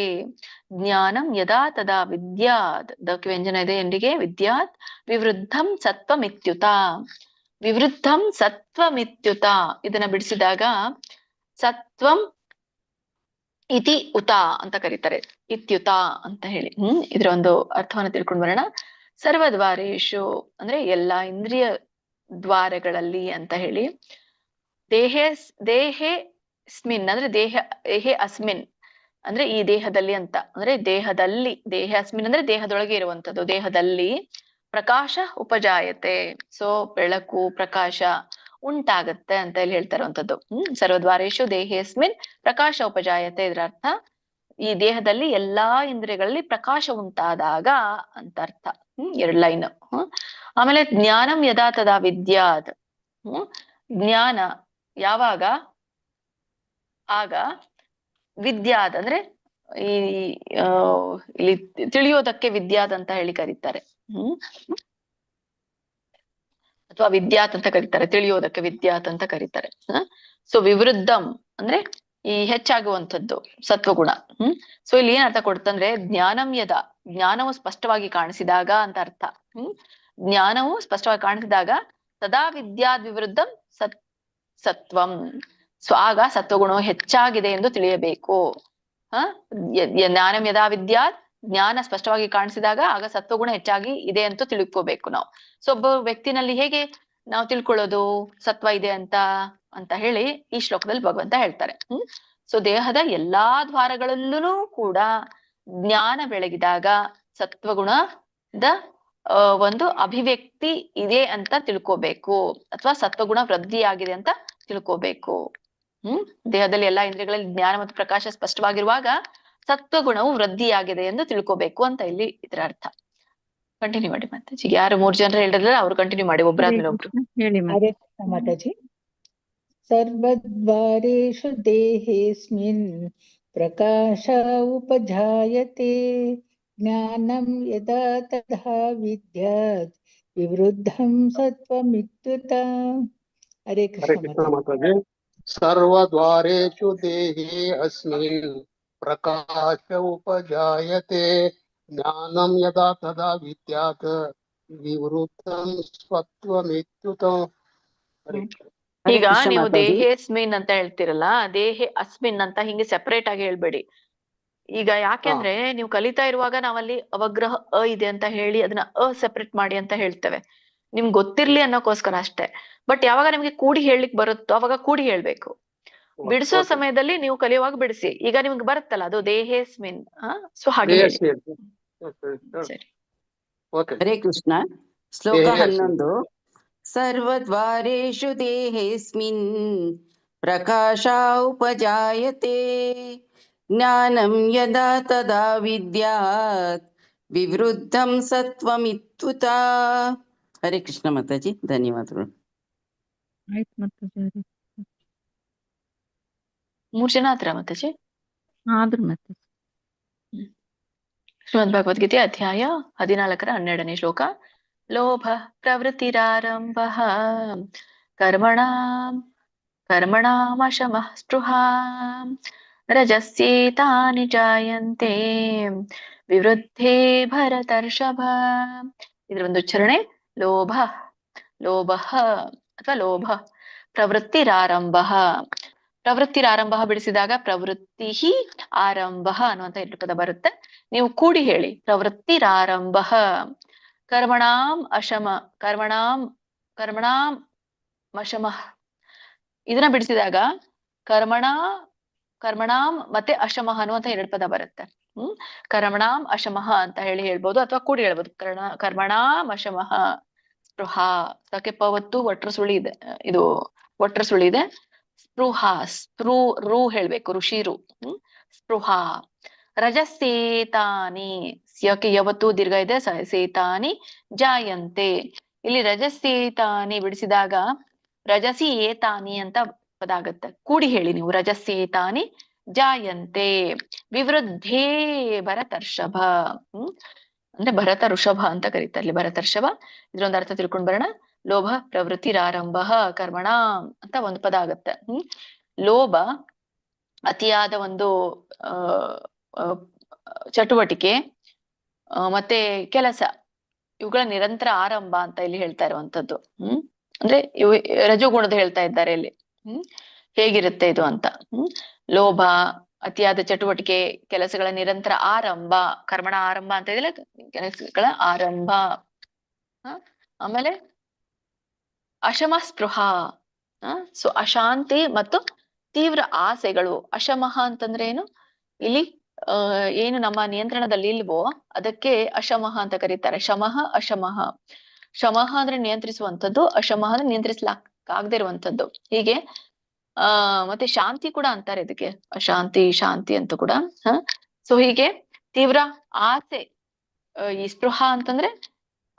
ಜ್ಞಾನಂ ಯದಾ ತದಾ ವಿದ್ಯಾತ್, ದಕ್ಕೆ ವ್ಯಂಜನ ಇದೆ ಎಂಡಿಗೆ, ವಿದ್ಯಾತ್ ವಿವೃದ್ಧಂ ಸತ್ವಮಿತ್ಯುತ. ವಿವೃದ್ಧಂ ಸತ್ವಮಿತ್ಯುತ ಇದನ್ನ ಬಿಡಿಸಿದಾಗ ಸತ್ವಂ ಇತಿ ಉತ ಅಂತ ಕರೀತಾರೆ, ಇತ್ಯುತ ಅಂತ ಹೇಳಿ. ಇದರ ಒಂದು ಅರ್ಥವನ್ನು ತಿಳ್ಕೊಂಡು ಬರೋಣ. ಸರ್ವದ್ವಾರೇಶು ಅಂದ್ರೆ ಎಲ್ಲಾ ಇಂದ್ರಿಯ ದ್ವಾರಗಳಲ್ಲಿ ಅಂತ ಹೇಳಿ. ದೇಹೇ ಸ್ಮಿನ್ ಅಂದ್ರೆ ದೇಹೇ ಅಸ್ಮಿನ್ ಅಂದ್ರೆ ಈ ದೇಹದಲ್ಲಿ ಅಂತ, ಅಂದ್ರೆ ದೇಹದಲ್ಲಿ, ದೇಹ ಅಸ್ಮಿನ್ ಅಂದ್ರೆ ದೇಹದೊಳಗೆ ಇರುವಂತದ್ದು, ದೇಹದಲ್ಲಿ ಪ್ರಕಾಶ ಉಪಜಾಯತೆ, ಸೊ ಬೆಳಕು ಪ್ರಕಾಶ ಉಂಟಾಗತ್ತೆ ಅಂತ ಇಲ್ಲಿ ಹೇಳ್ತಾ ಇರುವಂತದ್ದು. ಸರ್ವದ್ವಾರೇಶು ದೇಹೇಸ್ಮಿನ್ ಪ್ರಕಾಶ ಉಪಜಾಯತೆ, ಇದರ ಅರ್ಥ ಈ ದೇಹದಲ್ಲಿ ಎಲ್ಲಾ ಇಂದ್ರಿಯಗಳಲ್ಲಿ ಪ್ರಕಾಶ ಉಂಟಾದಾಗ ಅಂತ ಅರ್ಥ. 2 ಲೈನ್. ಆಮೇಲೆ ಜ್ಞಾನಂ ಯದಾ ತದಾ ವಿದ್ಯಾತ್, ಜ್ಞಾನ ಯಾವಾಗ ಆಗ, ವಿದ್ಯಾದ್ ಅಂದ್ರೆ ಈ ಇಲ್ಲಿ ತಿಳಿಯೋದಕ್ಕೆ ವಿದ್ಯಾದ್ ಅಂತ ಹೇಳಿ ಕರೀತಾರೆ, ಅಥವಾ ವಿದ್ಯಾತ್ ಅಂತ ಕರೀತಾರೆ, ತಿಳಿಯೋದಕ್ಕೆ ವಿದ್ಯಾತ್ ಅಂತ ಕರೀತಾರೆ. ಸೊ ವಿವೃದ್ಧಂ ಅಂದ್ರೆ ಈ ಹೆಚ್ಚಾಗುವಂಥದ್ದು ಸತ್ವಗುಣ. ಸೊ ಇಲ್ಲಿ ಏನ್ ಅರ್ಥ ಕೊಡ್ತಂದ್ರೆ ಜ್ಞಾನಂ ಯದ, ಜ್ಞಾನವು ಸ್ಪಷ್ಟವಾಗಿ ಕಾಣಿಸಿದಾಗ ಅಂತ ಅರ್ಥ. ಜ್ಞಾನವು ಸ್ಪಷ್ಟವಾಗಿ ಕಾಣಿಸಿದಾಗ ತದಾ ವಿದ್ಯಾದ್ ವಿವೃದ್ಧಂ ಸತ್ವಂ, ಸೊ ಆಗ ಸತ್ವಗುಣವು ಹೆಚ್ಚಾಗಿದೆ ಎಂದು ತಿಳಿಯಬೇಕು. ಜ್ಞಾನಂ ಯದಾ ವಿದ್ಯಾತ್, ಜ್ಞಾನ ಸ್ಪಷ್ಟವಾಗಿ ಕಾಣಿಸಿದಾಗ ಆಗ ಸತ್ವಗುಣ ಹೆಚ್ಚಾಗಿ ಇದೆ ಅಂತ ತಿಳ್ಕೋಬೇಕು ನಾವು. ಸೊ ಒಬ್ಬ ವ್ಯಕ್ತಿನಲ್ಲಿ ಹೇಗೆ ನಾವು ತಿಳ್ಕೊಳ್ಳೋದು ಸತ್ವ ಇದೆ ಅಂತ ಹೇಳಿ ಈ ಶ್ಲೋಕದಲ್ಲಿ ಭಗವಂತ ಹೇಳ್ತಾರೆ. ಸೊ ದೇಹದ ಎಲ್ಲಾ ದ್ವಾರಗಳಲ್ಲೂ ಕೂಡ ಜ್ಞಾನ ಬೆಳಗಿದಾಗ ಸತ್ವಗುಣದ ಒಂದು ಅಭಿವ್ಯಕ್ತಿ ಇದೆ ಅಂತ ತಿಳ್ಕೋಬೇಕು, ಅಥವಾ ಸತ್ವಗುಣ ವೃದ್ಧಿಯಾಗಿದೆ ಅಂತ ತಿಳ್ಕೋಬೇಕು. ದೇಹದಲ್ಲಿ ಎಲ್ಲಾ ಇಂದ್ರಿಯಗಳಲ್ಲಿ ಜ್ಞಾನ ಮತ್ತು ಪ್ರಕಾಶ ಸ್ಪಷ್ಟವಾಗಿರುವಾಗ ಸತ್ವಗುಣವು ವೃದ್ಧಿಯಾಗಿದೆ ಎಂದು ತಿಳ್ಕೋಬೇಕು ಅಂತ ಇಲ್ಲಿ ಇದರ ಅರ್ಥ. ಕಂಟಿನ್ಯೂ ಮಾಡಿ ಮಾತಾಜಿ. ಯಾರು 3 ಜನರು ಹೇಳಿದ್ರಲ್ಲ ಅವ್ರು ಕಂಟಿನ್ಯೂ ಮಾಡಿ, ಒಬ್ಬರಾದ್ಮೇಲೆ ಒಬ್ರು ಹೇಳಿ. ಹರೇ ಕೃಷ್ಣ ಮಾತಾಜಿ. ಸರ್ವದ್ವಾರೇಷು ದೇಹೇಸ್ಮಿನ್ ಪ್ರಕಾಶ ಉಪಜಾಯತೆ ಜ್ಞಾನಂ ಯದಾ ತದಾ ವಿದ್ಯಾತ್ ವಿವೃದ್ಧಂ ಸತ್ವಮಿತ್ಯುತ. ಹರೇ ಕೃಷ್ಣ ಮಾತಾಜಿ. ಸರ್ವದ್ವಾರೇಷು ದೇಹೇ ಅಸ್ಮಿನ್ ಪ್ರಕಾಶ ಉಪಜಾಯತೆ ಜ್ಞಾನಂ ಯದಾ ತದಾ ವಿದ್ಯಾತ್ ವಿವೃದ್ಧಂ ಸತ್ವಮಿತ್ಯುತ. ಈಗ ನೀವು ದೇಹೇಸ್ಮಿನ್ ಅಂತ ಹೇಳ್ತಿರಲ್ಲ, ದೇಹೆ ಅಸ್ಮಿನ್ ಅಂತ ಹಿಂಗೆ ಸೆಪರೇಟ್ ಆಗಿ ಹೇಳ್ಬೇಡಿ. ಈಗ ಯಾಕೆಂದ್ರೆ ನೀವು ಕಲಿತಾ ಇರುವಾಗ ನಾವಲ್ಲಿ ಅವಗ್ರಹ ಅ ಇದೆ ಅಂತ ಹೇಳಿ ಅದನ್ನ ಸೆಪರೇಟ್ ಮಾಡಿ ಅಂತ ಹೇಳ್ತೇವೆ, ನಿಮ್ಗೆ ಗೊತ್ತಿರ್ಲಿ ಅನ್ನೋಕೋಸ್ಕರ ಅಷ್ಟೇ. ಬಟ್ ಯಾವಾಗ ನಿಮ್ಗೆ ಕೂಡಿ ಹೇಳ್ಲಿಕ್ ಬರುತ್ತೋ ಅವಾಗ ಕೂಡಿ ಹೇಳ್ಬೇಕು. ಬಿಡಿಸೋ ಸಮಯದಲ್ಲಿ ನೀವು ಕಲಿಯುವಾಗ ಬಿಡಿಸಿ. ಈಗ ನಿಮ್ಗೆ ಬರುತ್ತಲ್ಲ ಅದು ದೇಹೇಸ್ಮಿನ್, ಸೊ ಹಾಗೆ ಹೇಳಿ. ಸರಿ. ಹರೇ ಕೃಷ್ಣ. ಶ್ಲೋಕ 11. ಸರ್ವದ್ವಾರೇಷು ದೇಹೇಸ್ಮಿನ್ ಪ್ರಕಾಶ ಉಪಜಾಯತೆ ಜ್ಞಾನಂ ಯದಾ ತದಾ ವಿದ್ಯಾತ್ ವಿವೃದ್ಧಂ ಸತ್ವಮಿತ್ಯುತ. ಹರೇ ಕೃಷ್ಣ ಮಾತಾಜಿ, ಧನ್ಯವಾದಗಳು. ಆಯ್ತು ಮಾತಾಜಿ. 3 ಜನ ಹತ್ರ ಮಾತಾಜಿ ಆದ್ರು ಮಾತಾಜಿ. ಶ್ರೀಮದ್ ಭಗವದ್ಗೀತೆ ಅಧ್ಯಾಯ 14ರ 12ನೇ ಶ್ಲೋಕ. ಲೋಭ ಪ್ರವೃತ್ತಿರಾರಂಭ ಕರ್ಮಣಾಮಶಮಃ ಸ್ಪೃಹಾ ರಜಸ್ಯೇತಾನಿ ಜಾಯಂತೆ ವಿವೃದ್ಧೇ ಭರತರ್ಷಭ. ಇದರ ಒಂದು ಉಚ್ಚಾರಣೆ ಲೋಭ ಅಥವಾ ಲೋಭ ಪ್ರವೃತ್ತಿರಾರಂಭ. ಪ್ರವೃತ್ತಿರಾರಂಭ ಬಿಡಿಸಿದಾಗ ಪ್ರವೃತ್ತಿ ಆರಂಭ ಅನ್ನುವಂತ 2 ಪದ ಬರುತ್ತೆ. ನೀವು ಕೂಡಿ ಹೇಳಿ ಪ್ರವೃತ್ತಿರಾರಂಭ. ಕರ್ಮಣಾಂ ಕರ್ಮಣಾಂ ಮಶಮಃ ಇದನ್ನ ಬಿಡಿಸಿದಾಗ ಕರ್ಮಣಾಂ ಮತ್ತೆ ಅಶಮಃ ಅನ್ನುವಂತ 2 ಪದ ಬರುತ್ತೆ. ಕರ್ಮಣಾಂ ಅಶಮಃ ಅಂತ ಹೇಳ್ಬೋದು ಅಥವಾ ಕೂಡಿ ಹೇಳ್ಬೋದು. ಕರ್ಮಣಾಂ ಅಶಮಃ ಸ್ಪೃಹ ಸಕ್ಕೆ ಪವತ್ತು ಒಟ್ರ ಸುಳಿ ಇದೆ, ಇದು ಒಟ್ರ ಸುಳಿ ಇದೆ. ಸ್ಪೃಹ ರೂ ಹೇಳ್ಬೇಕು, ಋಷಿರು. ಸ್ಪೃಹ ರಜಸ್ಸೇತಾನಿ ಸ್ಯಕ್ಕೆ ಯಾವತ್ತು ದೀರ್ಘ ಇದೆ, ಸೇತಾನಿ ಜಾಯಂತೆ. ಇಲ್ಲಿ ರಜಸ್ಸೇತಾನಿ ಬಿಡಿಸಿದಾಗ ರಜಸಿ ಏತಾನಿ ಅಂತ ಪದ ಆಗತ್ತೆ. ಕೂಡಿ ಹೇಳಿ ನೀವು, ರಜಸ್ಸೇತಾನಿ ಜಾಯಂತೆ ವಿವೃದ್ಧೇ ಭರತರ್ಷಭ. ಅಂದ್ರೆ ಭರತ ಋಷಭ ಅಂತ ಕರೀತಾರೆ ಇಲ್ಲಿ, ಭರತರ್ಷಭ. ಇದ್ರೊಂದು ಅರ್ಥ ತಿಳ್ಕೊಂಡ್ ಬರೋಣ. ಲೋಭ ಪ್ರವೃತ್ತಿರಾರಂಭ ಕರ್ಮಣ ಅಂತ ಒಂದು ಪದ ಆಗತ್ತೆ. ಲೋಭ ಅತಿಯಾದ ಒಂದು ಚಟುವಟಿಕೆ ಮತ್ತೆ ಕೆಲಸ, ಇವುಗಳ ನಿರಂತರ ಆರಂಭ ಅಂತ ಇಲ್ಲಿ ಹೇಳ್ತಾ ಇರುವಂತದ್ದು. ಅಂದ್ರೆ ಇವು ರಜೋಗುಣದ ಹೇಳ್ತಾ ಇದ್ದಾರೆ ಇಲ್ಲಿ. ಹೇಗಿರುತ್ತೆ ಇದು ಅಂತ. ಲೋಭ ಅತಿಯಾದ ಚಟುವಟಿಕೆ, ಕೆಲಸಗಳ ನಿರಂತರ ಆರಂಭ, ಕರ್ಮಣ ಆರಂಭ ಅಂತ ಇದಿಲ್ಲ, ಕೆಲಸಗಳ ಆರಂಭ. ಆಮೇಲೆ ಅಶಮ ಸ್ಪೃಹ, ಸೊ ಅಶಾಂತಿ ಮತ್ತು ತೀವ್ರ ಆಸೆಗಳು. ಅಶಮಃ ಅಂತಂದ್ರೆ ಏನು, ಇಲ್ಲಿ ಏನು ನಮ್ಮ ನಿಯಂತ್ರಣದಲ್ಲಿ ಇಲ್ವೋ ಅದಕ್ಕೆ ಅಶಮಃ ಅಂತ ಕರೀತಾರೆ. ಶಮಃ ಅಶಮಃ. ಶಮಃ ಅಂದ್ರೆ ನಿಯಂತ್ರಿಸುವಂಥದ್ದು, ಅಶಮಃ ಅಂದ್ರೆ ನಿಯಂತ್ರಿಸಲಾಗದೇ ಇರುವಂಥದ್ದು. ಹೀಗೆ ಮತ್ತೆ ಶಾಂತಿ ಕೂಡ ಅಂತಾರೆ ಇದಕ್ಕೆ, ಅಶಾಂತಿ ಶಾಂತಿ ಅಂತ ಕೂಡ. ಸೊ ಹೀಗೆ ತೀವ್ರ ಆಸೆ, ಈ ಸ್ಪೃಹ ಅಂತಂದ್ರೆ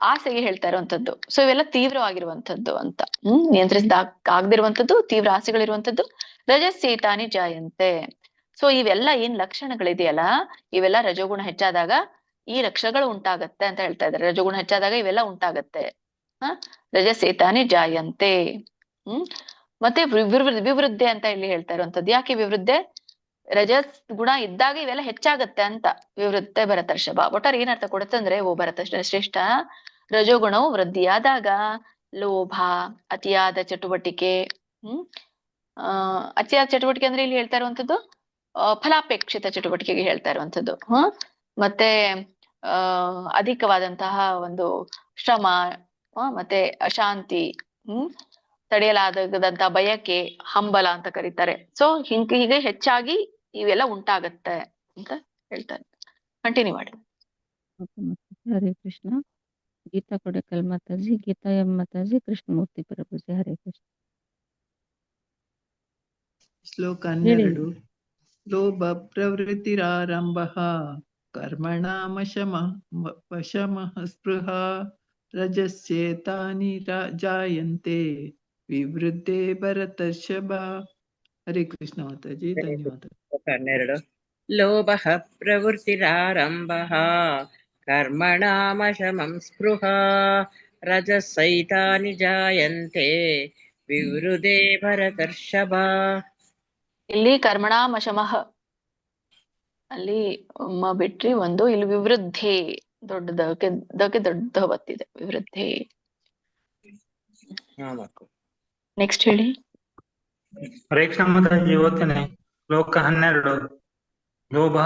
ಆಸೆಗೆ ಹೇಳ್ತಾ ಇರುವಂತದ್ದು. ಸೊ ಇವೆಲ್ಲ ತೀವ್ರವಾಗಿರುವಂತದ್ದು ಅಂತ. ನಿಯಂತ್ರಿಸದಾಗದಿರುವಂತದ್ದು, ತೀವ್ರ ಆಸೆಗಳಿರುವಂತದ್ದು. ರಜಸ್ಸೇತಾನಿ ಜಾಯಂತೆ. ಸೊ ಇವೆಲ್ಲ ಏನ್ ಲಕ್ಷಣಗಳಿದೆಯಲ್ಲ, ಇವೆಲ್ಲ ರಜೋಗುಣ ಹೆಚ್ಚಾದಾಗ ಈ ಲಕ್ಷಣಗಳು ಉಂಟಾಗತ್ತೆ ಅಂತ ಹೇಳ್ತಾ ಇದ್ದಾರೆ. ರಜೋಗುಣ ಹೆಚ್ಚಾದಾಗ ಇವೆಲ್ಲ ಉಂಟಾಗತ್ತೆ. ರಜಸ್ಸೇತಾನಿ ಜಾಯಂತೆ. ಮತ್ತೆ ವಿವೃದ್ಧೆ ಅಂತ ಇಲ್ಲಿ ಹೇಳ್ತಾ ಇರುವಂತದ್ದು. ಯಾಕೆ ವಿವೃದ್ಧೆ? ರಜಸ್ ಗುಣ ಇದ್ದಾಗ ಇವೆಲ್ಲ ಹೆಚ್ಚಾಗತ್ತೆ ಅಂತ. ವಿವೃದ್ಧೆ ಭರತರ್ಷಭ. ಒಟ್ಟಾರೆ ಏನ್ ಅರ್ಥ ಕೊಡುತ್ತೆ ಅಂದ್ರೆ, ಓ ಭರತ ಶ್ರೇಷ್ಠ, ರಜೋಗುಣವು ವೃದ್ಧಿಯಾದಾಗ ಲೋಭ ಅತಿಯಾದ ಚಟುವಟಿಕೆ, ಅತಿಯಾದ ಚಟುವಟಿಕೆ ಅಂದ್ರೆ ಇಲ್ಲಿ ಹೇಳ್ತಾ ಇರುವಂತದ್ದು ಫಲಾಪೇಕ್ಷಿತ ಚಟುವಟಿಕೆಗೆ ಹೇಳ್ತಾ ಇರುವಂತದ್ದು. ಮತ್ತೆ ಅಧಿಕವಾದಂತಹ ಒಂದು ಶ್ರಮ, ಮತ್ತೆ ಅಶಾಂತಿ, ತಡೆಯಲಾದಂತಹ ಬಯಕೆ, ಹಂಬಲ ಅಂತ ಕರೀತಾರೆ. ಸೊ ಹೀಗೆ ಹೆಚ್ಚಾಗಿ ಇವೆಲ್ಲ ಉಂಟಾಗತ್ತೆ ಅಂತ ಹೇಳ್ತಾರೆ. ಕಂಟಿನ್ಯೂ ಮಾಡಿ. ಹರೇ ಕೃಷ್ಣ. ಗೀತಾ ಕೊಡೆಕಲ್ ಮಾತಾಜಿ, ಗೀತಾ ಎಂ ಮಾತಾಜಿ, ಕೃಷ್ಣಮೂರ್ತಿ ಪ್ರಭುಜಿ. ಹರೇ ಕೃಷ್ಣ. ಶ್ಲೋಕ 12. ಲೋಭ ಪ್ರವೃತ್ತಿರಾರಂಭ ಕರ್ಮಣಾಮಶಮಃ ಸ್ಪೃಹ ರಜಸ್ಯೇತಾನಿ ಜಾಯಂತೆ ವಿವೃದ್ಧೇ ಭರತರ್ಷಭ. ಹರೇ ಕೃಷ್ಣ ಮಾತಾಜಿ, ಧನ್ಯವಾದ. 12. ಲೋಭಃ ಪ್ರವೃತ್ತಿರಾರಂಭಃ ಕರ್ಮಣಾಮಶಮಂ ಸ್ಪೃಹ ರಜಸ್ಸೈತಾನಿ ಜಾಯಂತೆ ವಿವೃದ್ಧೇ ಭರತರ್ಷಭ. ಇಲ್ಲಿ ಕರ್ಮಣಾಮಶಮಃ ಅಲ್ಲಿ ಬಿಟ್ರಿ ಒಂದು, ಇಲ್ಲಿ ವಿವೃದ್ಧಿ ದೊಡ್ಡದಕ್ಕೆ ದೊಡ್ಡ ಒತ್ತಿದೆ, ವಿವೃದ್ಧಿ. ನೆಕ್ಸ್ಟ್ ಹೇಳಿ. ಹರೇ ಕೃಷ್ಣ ಮಾತಾಜಿ ಓದ್ತೇನೆ. ಶ್ಲೋಕ 12. ಲೋಭ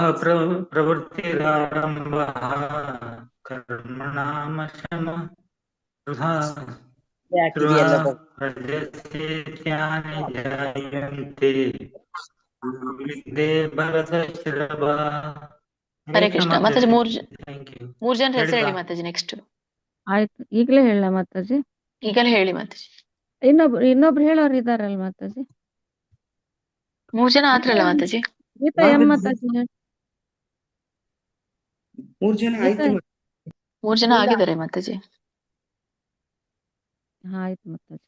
ಪ್ರವೃತ್ತಿರಾರಂಭ ಕರ್ಮಣಾಮಶಮಃ ರಜಸ್ಸೇತಾನಿ ಜಾಯಂತೆ ವಿವೃದ್ಧೇ ಭರತರ್ಷಭ. ಹರೇ ಕೃಷ್ಣ ಮಾತಾಜಿ. ಮೂರ್ ಜನ ಹೆಸರು ಹೇಳಿ ಮಾತಾಜಿ. ನೆಕ್ಸ್ಟ್ ಆಯ್ತು, ಈಗಲೇ ಹೇಳ ಮಾತಾಜಿ? ಈಗಲೇ ಹೇಳಿ ಮಾತಾಜಿ. ಇನ್ನೊಬ್ರು ಹೇಳೋರು ಇದಾರಲ್ಲ ಮಾತಾಜಿ? 3 ಜನ ಆದ್ರಲ್ಲ ಮಾತಾಜಿ. ಗೀತಾ ಎಂ ಮಾತಾಜಿ ಹೇಳಿ. 3 ಜನ ಆಯ್ತು. 3 ಜನ ಆಗಿದ್ದಾರೆ ಮಾತಾಜಿ. ಆಯ್ತು ಮಾತಾಜಿ.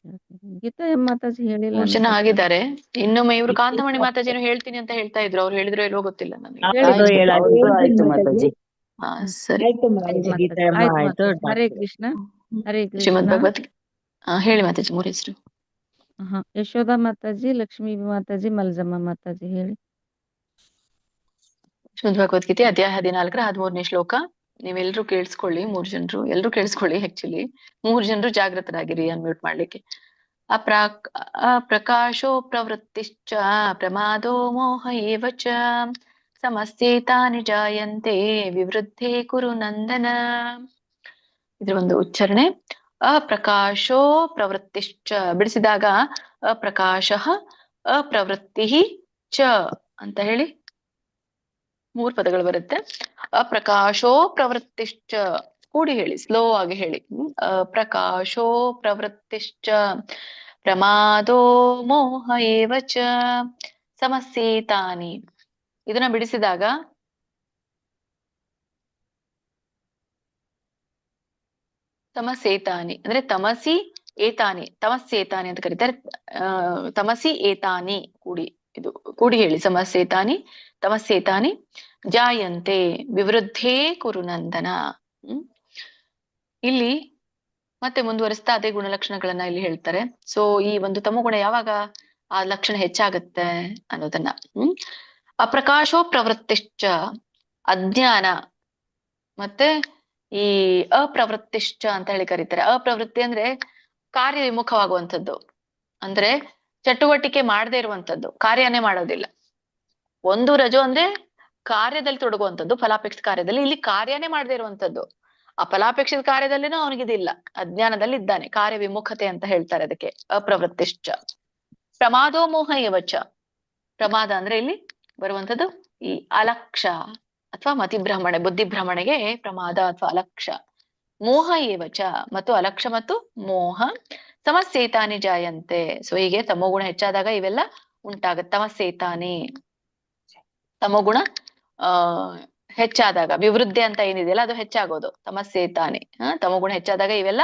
ಗೀತಾ ಎಂ ಮಾತಾಜಿ ಹೇಳಿಲ್ಲ. 3 ಜನ ಆಗಿದ್ದಾರೆ. ಇನ್ನೊಮ್ಮೆ ಇವ್ರು ಕಾಂತಮಣಿ ಮಾತಾಜಿನೂ ಹೇಳ್ತೀನಿ ಅಂತ ಹೇಳ್ತಾ ಇದ್ರು. ಅವ್ರು ಹೇಳಿದ್ರು ಇಲ್ಲೋ ಗೊತ್ತಿಲ್ಲ ನನಗೆ. ಸರಿ. ಹರೇ ಕೃಷ್ಣ. ಹರೇ ಶ್ರೀಮದ್ ಕೃಷ್ಣ. ಭಗವತ್ ಹೇಳಿ ಮಾತಾಜಿ. 3 ಹೆಸರು. ಯಶೋಧ ಮಾತಾಜಿ, ಲಕ್ಷ್ಮೀ ಮಾತಾಜಿ, ಮಲ್ಜಮ್ಮ ಮಾತಾಜಿ ಹೇಳಿ. ಶ್ರೀಮದ್ ಭಗವದ್ಗೀತೆ ಅಧ್ಯಾಯ 14ರ 13ನೇ ಶ್ಲೋಕ. ನೀವೆಲ್ರೂ ಕೇಳಿಸ್ಕೊಳ್ಳಿ. 3 ಜನರು ಎಲ್ರು ಕೇಳಿಸ್ಕೊಳ್ಳಿ. ಆಕ್ಚುಲಿ 3 ಜನರು ಜಾಗೃತರಾಗಿರಿ ಅನ್ಮ್ಯೂಟ್ ಮಾಡ್ಲಿಕ್ಕೆ. ಅಪ್ರಕಾಶೋ ಪ್ರವೃತ್ತಿಶ್ಚ ಪ್ರಮಾದೋ ಮೋಹ ಏವ ಚ ಸಮಸ್ಯೇತಾನಿ ಜಾಯಂತೆ ವಿವೃದ್ಧೇ ಕುರು ನಂದನ. ಇದ್ರ ಒಂದು ಉಚ್ಚಾರಣೆ. ಅಪ್ರಕಾಶೋ ಪ್ರವೃತ್ತಿಶ್ಚ. ಬಿಡಿಸಿದಾಗ ಅಪ್ರಕಾಶಃ ಅಪ್ರವೃತ್ತಿಃ ಚ ಅಂತ ಹೇಳಿ 3 ಪದಗಳು ಬರುತ್ತೆ. ಅಪ್ರಕಾಶೋ ಪ್ರವೃತ್ತಿಶ್ಚ. ಕೂಡಿ ಹೇಳಿ, ಸ್ಲೋ ಆಗಿ ಹೇಳಿ. ಅಪ್ರಕಾಶೋ ಪ್ರವೃತ್ತಿಶ್ಚ ಪ್ರಮಾದೋ ಮೋಹ ಏವ ಚ ಸಮಸ್ಯೇತಾನಿ. ಇದನ್ನ ಬಿಡಿಸಿದಾಗ ತಮಸೇತಾನಿ ಅಂದ್ರೆ ತಮಸಿ ಏತಾನಿ, ತಮಸ್ಸೇತಾನಿ ಅಂತ ಕರೀತಾರೆ. ತಮಸಿ ಏತಾನಿ ಕೂಡಿ, ಇದು ಕೂಡಿ ಹೇಳಿ. ಸಮಸ್ಯೇತಾನಿ ತಮಸ್ಸೇತಾನಿ ಜಾಯಂತೆ ವಿವೃದ್ಧೇ ಕುರು ನಂದನ. ಇಲ್ಲಿ ಮತ್ತೆ ಮುಂದುವರಿಸ್ತಾ ಅದೇ ಗುಣಲಕ್ಷಣಗಳನ್ನ ಇಲ್ಲಿ ಹೇಳ್ತಾರೆ. ಸೊ ಈ ಒಂದು ತಮೋಗುಣ ಯಾವಾಗ ಆ ಲಕ್ಷಣ ಹೆಚ್ಚಾಗತ್ತೆ ಅನ್ನೋದನ್ನ ಅಪ್ರಕಾಶೋ ಪ್ರವೃತ್ತಿಶ್ಚ ಅಜ್ಞಾನ ಮತ್ತೆ ಈ ಅಪ್ರವೃತ್ತಿಶ್ಚ ಅಂತ ಹೇಳಿ ಕರೀತಾರೆ. ಅಪ್ರವೃತ್ತಿ ಅಂದ್ರೆ ಕಾರ್ಯವಿಮುಖವಾಗುವಂಥದ್ದು, ಅಂದ್ರೆ ಚಟುವಟಿಕೆ ಮಾಡದೇ ಇರುವಂತದ್ದು, ಕಾರ್ಯನೇ ಮಾಡೋದಿಲ್ಲ. ಒಂದು ರಜೋ ಅಂದ್ರೆ ಕಾರ್ಯದಲ್ಲಿ ತೊಡಗುವಂಥದ್ದು, ಫಲಾಪೇಕ್ಷಿತ ಕಾರ್ಯದಲ್ಲಿ. ಇಲ್ಲಿ ಕಾರ್ಯನೇ ಮಾಡದೇ ಇರುವಂತದ್ದು. ಆ ಫಲಾಪೇಕ್ಷಿತ ಕಾರ್ಯದಲ್ಲಿನೂ ಅವನಿಗಿದಿಲ್ಲ, ಅಜ್ಞಾನದಲ್ಲಿ ಇದ್ದಾನೆ. ಕಾರ್ಯವಿಮುಖತೆ ಅಂತ ಹೇಳ್ತಾರೆ ಅದಕ್ಕೆ ಅಪ್ರವೃತ್ತಿಶ್ಚ. ಪ್ರಮಾದೋ ಮೋಹ ಏವಚ. ಪ್ರಮಾದ ಅಂದ್ರೆ ಇಲ್ಲಿ ಬರುವಂತದ್ದು ಈ ಅಲಕ್ಷ ಅಥವಾ ಮತಿಭ್ರಮಣೆ, ಬುದ್ಧಿಭ್ರಮಣೆಗೆ ಪ್ರಮಾದ ಅಥವಾ ಅಲಕ್ಷ. ಮೋಹ ಏವಚ ಮತ್ತು ಅಲಕ್ಷ ಮತ್ತು ಮೋಹ ಸಮಸ್ಯೇತಾನಿ ಜಾಯಂತೆ. ಸೊ ಹೀಗೆ ತಮೋಗುಣ ಹೆಚ್ಚಾದಾಗ ಇವೆಲ್ಲ ಉಂಟಾಗತ್ತೆ. ತಮಸ್ಸೇತಾನಿ ತಮೋಗುಣ ಹೆಚ್ಚಾದಾಗ, ವಿವೃದ್ಧಿ ಅಂತ ಏನಿದೆಯಲ್ಲ ಅದು ಹೆಚ್ಚಾಗೋದು ತಮಸ್ಸೇತಾನಿ. ತಮೋಗುಣ ಹೆಚ್ಚಾದಾಗ ಇವೆಲ್ಲ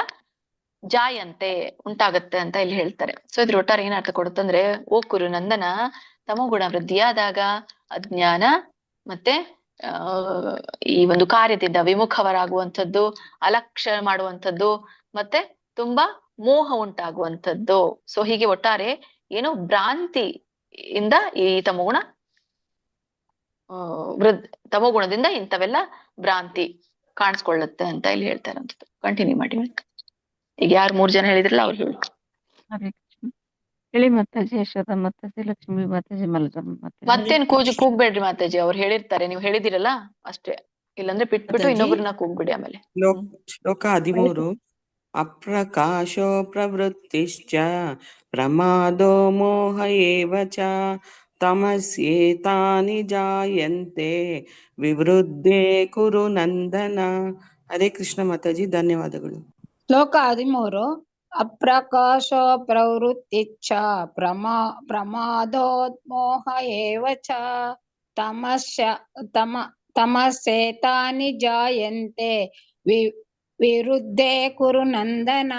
ಜಾಯಂತೆ ಉಂಟಾಗತ್ತೆ ಅಂತ ಇಲ್ಲಿ ಹೇಳ್ತಾರೆ. ಸೊ ಇದ್ರ ಒಟ್ಟಾರೆ ಏನ್ ಅರ್ಥ ಕೊಡುತ್ತಂದ್ರೆ, ಓ ಕುರು ನಂದನ, ತಮೋಗುಣ ವೃದ್ಧಿಯಾದಾಗ ಅಜ್ಞಾನ ಮತ್ತೆ ಈ ಒಂದು ಕಾರ್ಯದಿಂದ ವಿಮುಖವರಾಗುವಂಥದ್ದು, ಅಲಕ್ಷ್ಯ ಮಾಡುವಂಥದ್ದು, ಮತ್ತೆ ತುಂಬಾ ಮೋಹ ಉಂಟಾಗುವಂಥದ್ದು. ಸೊ ಹೀಗೆ ಒಟ್ಟಾರೆ ಏನು ಭ್ರಾಂತಿಯಿಂದ ಈ ತಮೋಗುಣ ತಮೋಗುಣದಿಂದ ಇಂಥವೆಲ್ಲ ಭ್ರಾಂತಿ ಕಾಣಿಸ್ಕೊಳ್ಳುತ್ತೆ ಅಂತ ಇಲ್ಲಿ ಹೇಳ್ತಾರೆ ಅಂತ. ಕಂಟಿನ್ಯೂ ಮಾಡಿ. ಈಗ ಯಾರು 3 ಜನ ಹೇಳಿದ್ರಲ್ಲ ಅವ್ರು ಹೇಳಿ. ಹರೇ ಕೃಷ್ಣ. ಹೇಳಿ ಮಾತಾಜಿ. ಯಶೋದ ಮಾತಾಜಿ, ಲಕ್ಷ್ಮೀ ಮಾತಾಜಿ, ಮಲಗಮ್ಮ ಮಾತಾಜಿ. ಮತ್ತೇನ್ ಕೂಗ್ಬೇಡ್ರಿ ಮಾತಾಜಿ, ಅವ್ರು ಹೇಳಿರ್ತಾರೆ, ನೀವು ಹೇಳಿದಿರಲ್ಲ ಅಷ್ಟೇ. ಇಲ್ಲಾಂದ್ರೆ ಬಿಟ್ಬಿಟ್ಟು ಇನ್ನೊಬ್ರನ್ನ ಕೂಗ್ಬಿಡಿ ಆಮೇಲೆ. ಶ್ಲೋಕ 13. ಅಪ್ರಕಾಶೋ ಪ್ರವೃತ್ತಿಶ್ಚ ಪ್ರಮಾದೋ ಮೋಹ ಏವ ಚ ತಮಸ್ಯೇತಾನಿ ಜಾಯಂತೆ ವಿವೃದ್ಧೇ ಕುರು ನಂದನ. ಹರೇ ಕೃಷ್ಣ ಮಾತಾಜಿ, ಧನ್ಯವಾದಗಳು. ಶ್ಲೋಕ 13. ಅಪ್ರಕಾಶೋ ಪ್ರವೃತ್ತಿಶ್ಚ ಪ್ರಮಾದೋನ್ಮೋಹ ಏವ ಚ ತಮಸ್ಸೇತಾನಿ ಜಾಯಂತೆ ವಿರುದ್ಧೇ ಕುರು ನಂದನ.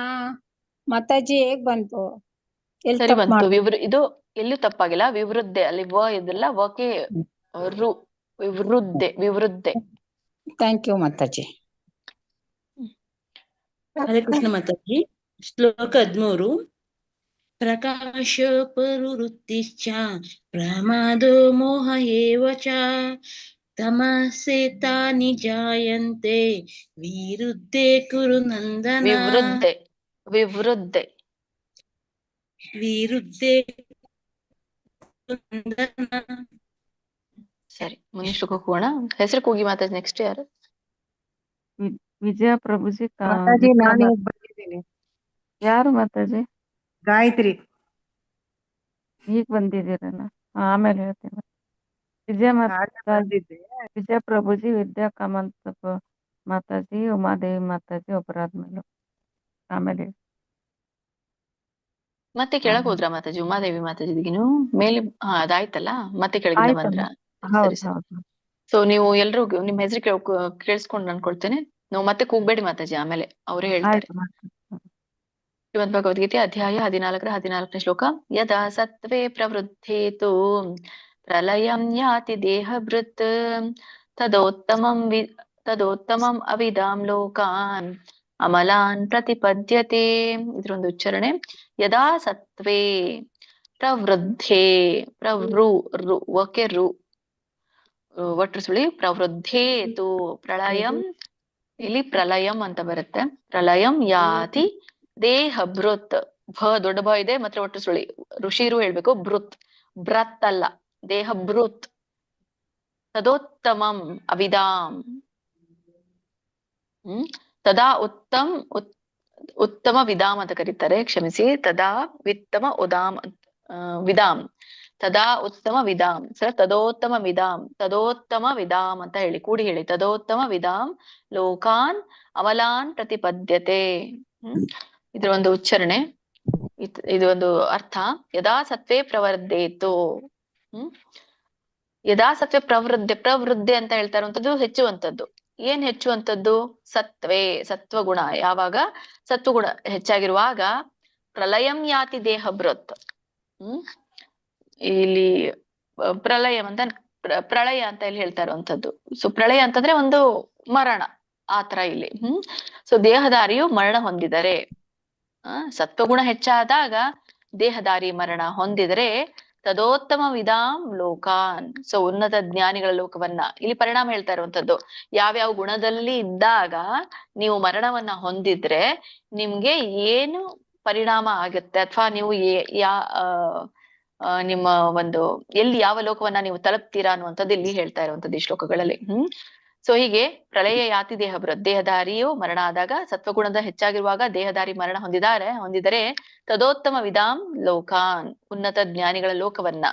ಮಾತಾಜಿ ಹೇಗ್ ಬಂತು? ಸರಿ ಬಂತು. ಇದು ಎಲ್ಲೂ ತಪ್ಪಾಗಿಲ್ಲ. ವಿವೃದ್ಧೆ ಅಲ್ಲಿ ವ ಇದೆಲ್ಲ ವಕೆ ರು, ವಿವೃದ್ಧೆ. ಥ್ಯಾಂಕ್ ಯು ಮಾತಾಜಿ. ಹರೇ ಕೃಷ್ಣ ಮಾತಾಜಿ. ಶ್ಲೋಕ 13. ಪ್ರಕಾಶ ಪ್ರವೃತ್ತಿಶ್ಚ ಪ್ರಮಾದೋ ಮೋಹ ಏವ ಚ ತಮಸ್ಸೇತಾನಿ ಜಾಯಂತೆ ವಿರುದ್ಧೇ ಕುರು ನಂದನ. ವಿವೃದ್ಧೆ ಸರಿ. ಮುಂದಿನ ಶ್ಲೋಕಕ್ಕೆ ಹೋಗೋಣ. ಹೆಸರು ಕೂಗಿ ಮಾತಾಜಿ. ನೆಕ್ಸ್ಟ್ ಯಾರು? ವಿಜಯ ಪ್ರಭುಜಿ. ಮಾತಾಜಿ ನಾನು ಬಂದಿದ್ದೀನಿ. ಯಾರು ಮಾತಾಜಿ? ಗಾಯತ್ರಿ. ಈಗ ಬಂದಿದ್ದೀರಲ್ಲ, ಆಮೇಲೆ ಹೇಳ್ತೀನಿ. ವಿಜಯ ಪ್ರಭುಜಿ, ವಿದ್ಯಾ ಕಾಮಂತ ಮಾತಾಜಿ, ಉಮಾದೇವಿ ಮಾತಾಜಿ ಒಬ್ಬರಾದ್ಮೇಲೆ ಆಮೇಲೆ ಮತ್ತೆ ಕೆಳಗ್ ಹೋದ್ರ ಮಾತಾಜಿ? ಉಮಾದೇವಿ ಮಾತಾಜಿಗಿನು ಮೇಲೆ ಅದಾಯ್ತಲ್ಲ, ಮತ್ತೆ ಕೆಳಗಿಂದ ಬಂದ್ರ? ಸರಿ ಸರಿ. ಸೊ ನೀವು ಎಲ್ರು ನಿಮ್ ಹೆಸರು ಕೇಳಿಸ್ಕೊಂಡು ಅನ್ಕೊಳ್ತೇನೆ. ನಾವು ಮತ್ತೆ ಕೂಗ್ಬೇಡಿ ಮಾತಾಜಿ, ಆಮೇಲೆ ಅವರೇ ಹೇಳ್ತಾರೆ. ಶ್ರೀಮದ್ ಭಗವದ್ಗೀತೆ ಅಧ್ಯಾಯ 14ನೇ ಶ್ಲೋಕ. ಯದಾ ಸತ್ವೇ ಪ್ರವೃದ್ಧೇತು ಪ್ರಲಯಂ ಯಾತಿ ದೇಹಭೃತ್ ತದೋತ್ತಮಂ ಅವಿದಾಂ ಲೋಕಾನ್ ಅಮಲಾನ್ ಪ್ರತಿಪದ್ಯತೆ. ಇದ್ರೊಂದು ಉಚ್ಚಾರಣೆ. ಯದಾ ಸತ್ವೇ ಪ್ರವೃದ್ಧೇ, ಒಟ್ಟು ಸುಳಿ ಪ್ರವೃದ್ಧೇತು ಪ್ರಳಯಂ, ಇಲ್ಲಿ ಪ್ರಲಯಂ ಅಂತ ಬರುತ್ತೆ. ಪ್ರಲಯಂ ಯಾತಿ ದೇಹಭೃತ್, ಭ ದೊಡ್ಡ ಭ ಇದೆ ಮತ್ತೆ ಒಟ್ಟು ಸುಳಿ, ಋಷಿರು ಹೇಳ್ಬೇಕು ಭೃತ್, ಬ್ರತ್ ಅಲ್ಲ, ದೇಹಭೃತ್. ತದೋತ್ತಮಂ ಅವಿದಾಂ, ಉತ್ತಮ ವಿಧಾಮ್ ಅಂತ ಕರೀತಾರೆ, ಕ್ಷಮಿಸಿ. ತದಾ ವಿತ್ತಮ ಉದಾಮ್ ವಿಧಾಮ್, ತದಾ ಉತ್ತಮ ವಿಧಾಮ್ ಸರ್, ತದೋತ್ತಮ ವಿಧಾಮ್, ತದೋತ್ತಮ ವಿಧಾಮ್ ಅಂತ ಹೇಳಿ, ಕೂಡಿ ಹೇಳಿ. ತದೋತ್ತಮ ವಿಧಾಮ್ ಲೋಕಾನ್ ಅಮಲಾನ್ ಪ್ರತಿಪದ್ಯತೆ. ಇದ್ರ ಒಂದು ಉಚ್ಚಾರಣೆ, ಇದು ಒಂದು ಅರ್ಥ. ಯದಾ ಸತ್ವೇ ಪ್ರವರ್ಧೇತು. ಯದಾ ಸತ್ವೇ ಪ್ರವೃದ್ಧೆ ಅಂತ ಹೇಳ್ತಾ ಇರುವಂತದ್ದು ಹೆಚ್ಚುವಂಥದ್ದು. ಏನ್ ಹೆಚ್ಚುವಂಥದ್ದು? ಸತ್ವೇ, ಸತ್ವಗುಣ. ಯಾವಾಗ ಸತ್ವಗುಣ ಹೆಚ್ಚಾಗಿರುವಾಗ ಪ್ರಲಯಂ ಯಾತಿ ದೇಹ ಬೃತ್. ಇಲ್ಲಿ ಪ್ರಳಯ ಅಂತ ಪ್ರಳಯ ಅಂತ ಇಲ್ಲಿ ಹೇಳ್ತಾ ಇರುವಂತದ್ದು. ಸೊ ಪ್ರಳಯ ಅಂತಂದ್ರೆ ಒಂದು ಮರಣ, ಆತರ ಇಲ್ಲಿ. ಸೊ ದೇಹದಾರಿಯು ಮರಣ ಹೊಂದಿದರೆ, ಸತ್ವಗುಣ ಹೆಚ್ಚಾದಾಗ ದೇಹದಾರಿ ಮರಣ ಹೊಂದಿದರೆ ತದೋತ್ತಮ ವಿಧಾಮ್ ಲೋಕಾನ್, ಸೊ ಉನ್ನತ ಜ್ಞಾನಿಗಳ ಲೋಕವನ್ನ ಇಲ್ಲಿ ಪರಿಣಾಮ ಹೇಳ್ತಾ ಇರುವಂತದ್ದು. ಯಾವ್ಯಾವ ಗುಣದಲ್ಲಿ ಇದ್ದಾಗ ನೀವು ಮರಣವನ್ನ ಹೊಂದಿದ್ರೆ ನಿಮ್ಗೆ ಏನು ಪರಿಣಾಮ ಆಗುತ್ತೆ, ಅಥವಾ ನೀವು ನಿಮ್ಮ ಒಂದು ಎಲ್ಲಿ ಯಾವ ಲೋಕವನ್ನ ನೀವು ತಲುಪ್ತೀರಾ ಅನ್ನುವಂಥದ್ದು ಇಲ್ಲಿ ಹೇಳ್ತಾ ಇರುವಂತದ್ದು ಈ ಶ್ಲೋಕಗಳಲ್ಲಿ. ಸೊ ಹೀಗೆ ಪ್ರಳಯ ಯಾತಿ ದೇಹ ಬೃತ್, ದೇಹದಾರಿಯು ಮರಣ ಆದಾಗ, ಸತ್ವಗುಣದ ಹೆಚ್ಚಾಗಿರುವಾಗ ದೇಹದಾರಿ ಮರಣ ಹೊಂದಿದರೆ ತದೋತ್ತಮ ವಿಧಾಮ್ ಲೋಕಾನ್, ಉನ್ನತ ಜ್ಞಾನಿಗಳ ಲೋಕವನ್ನ.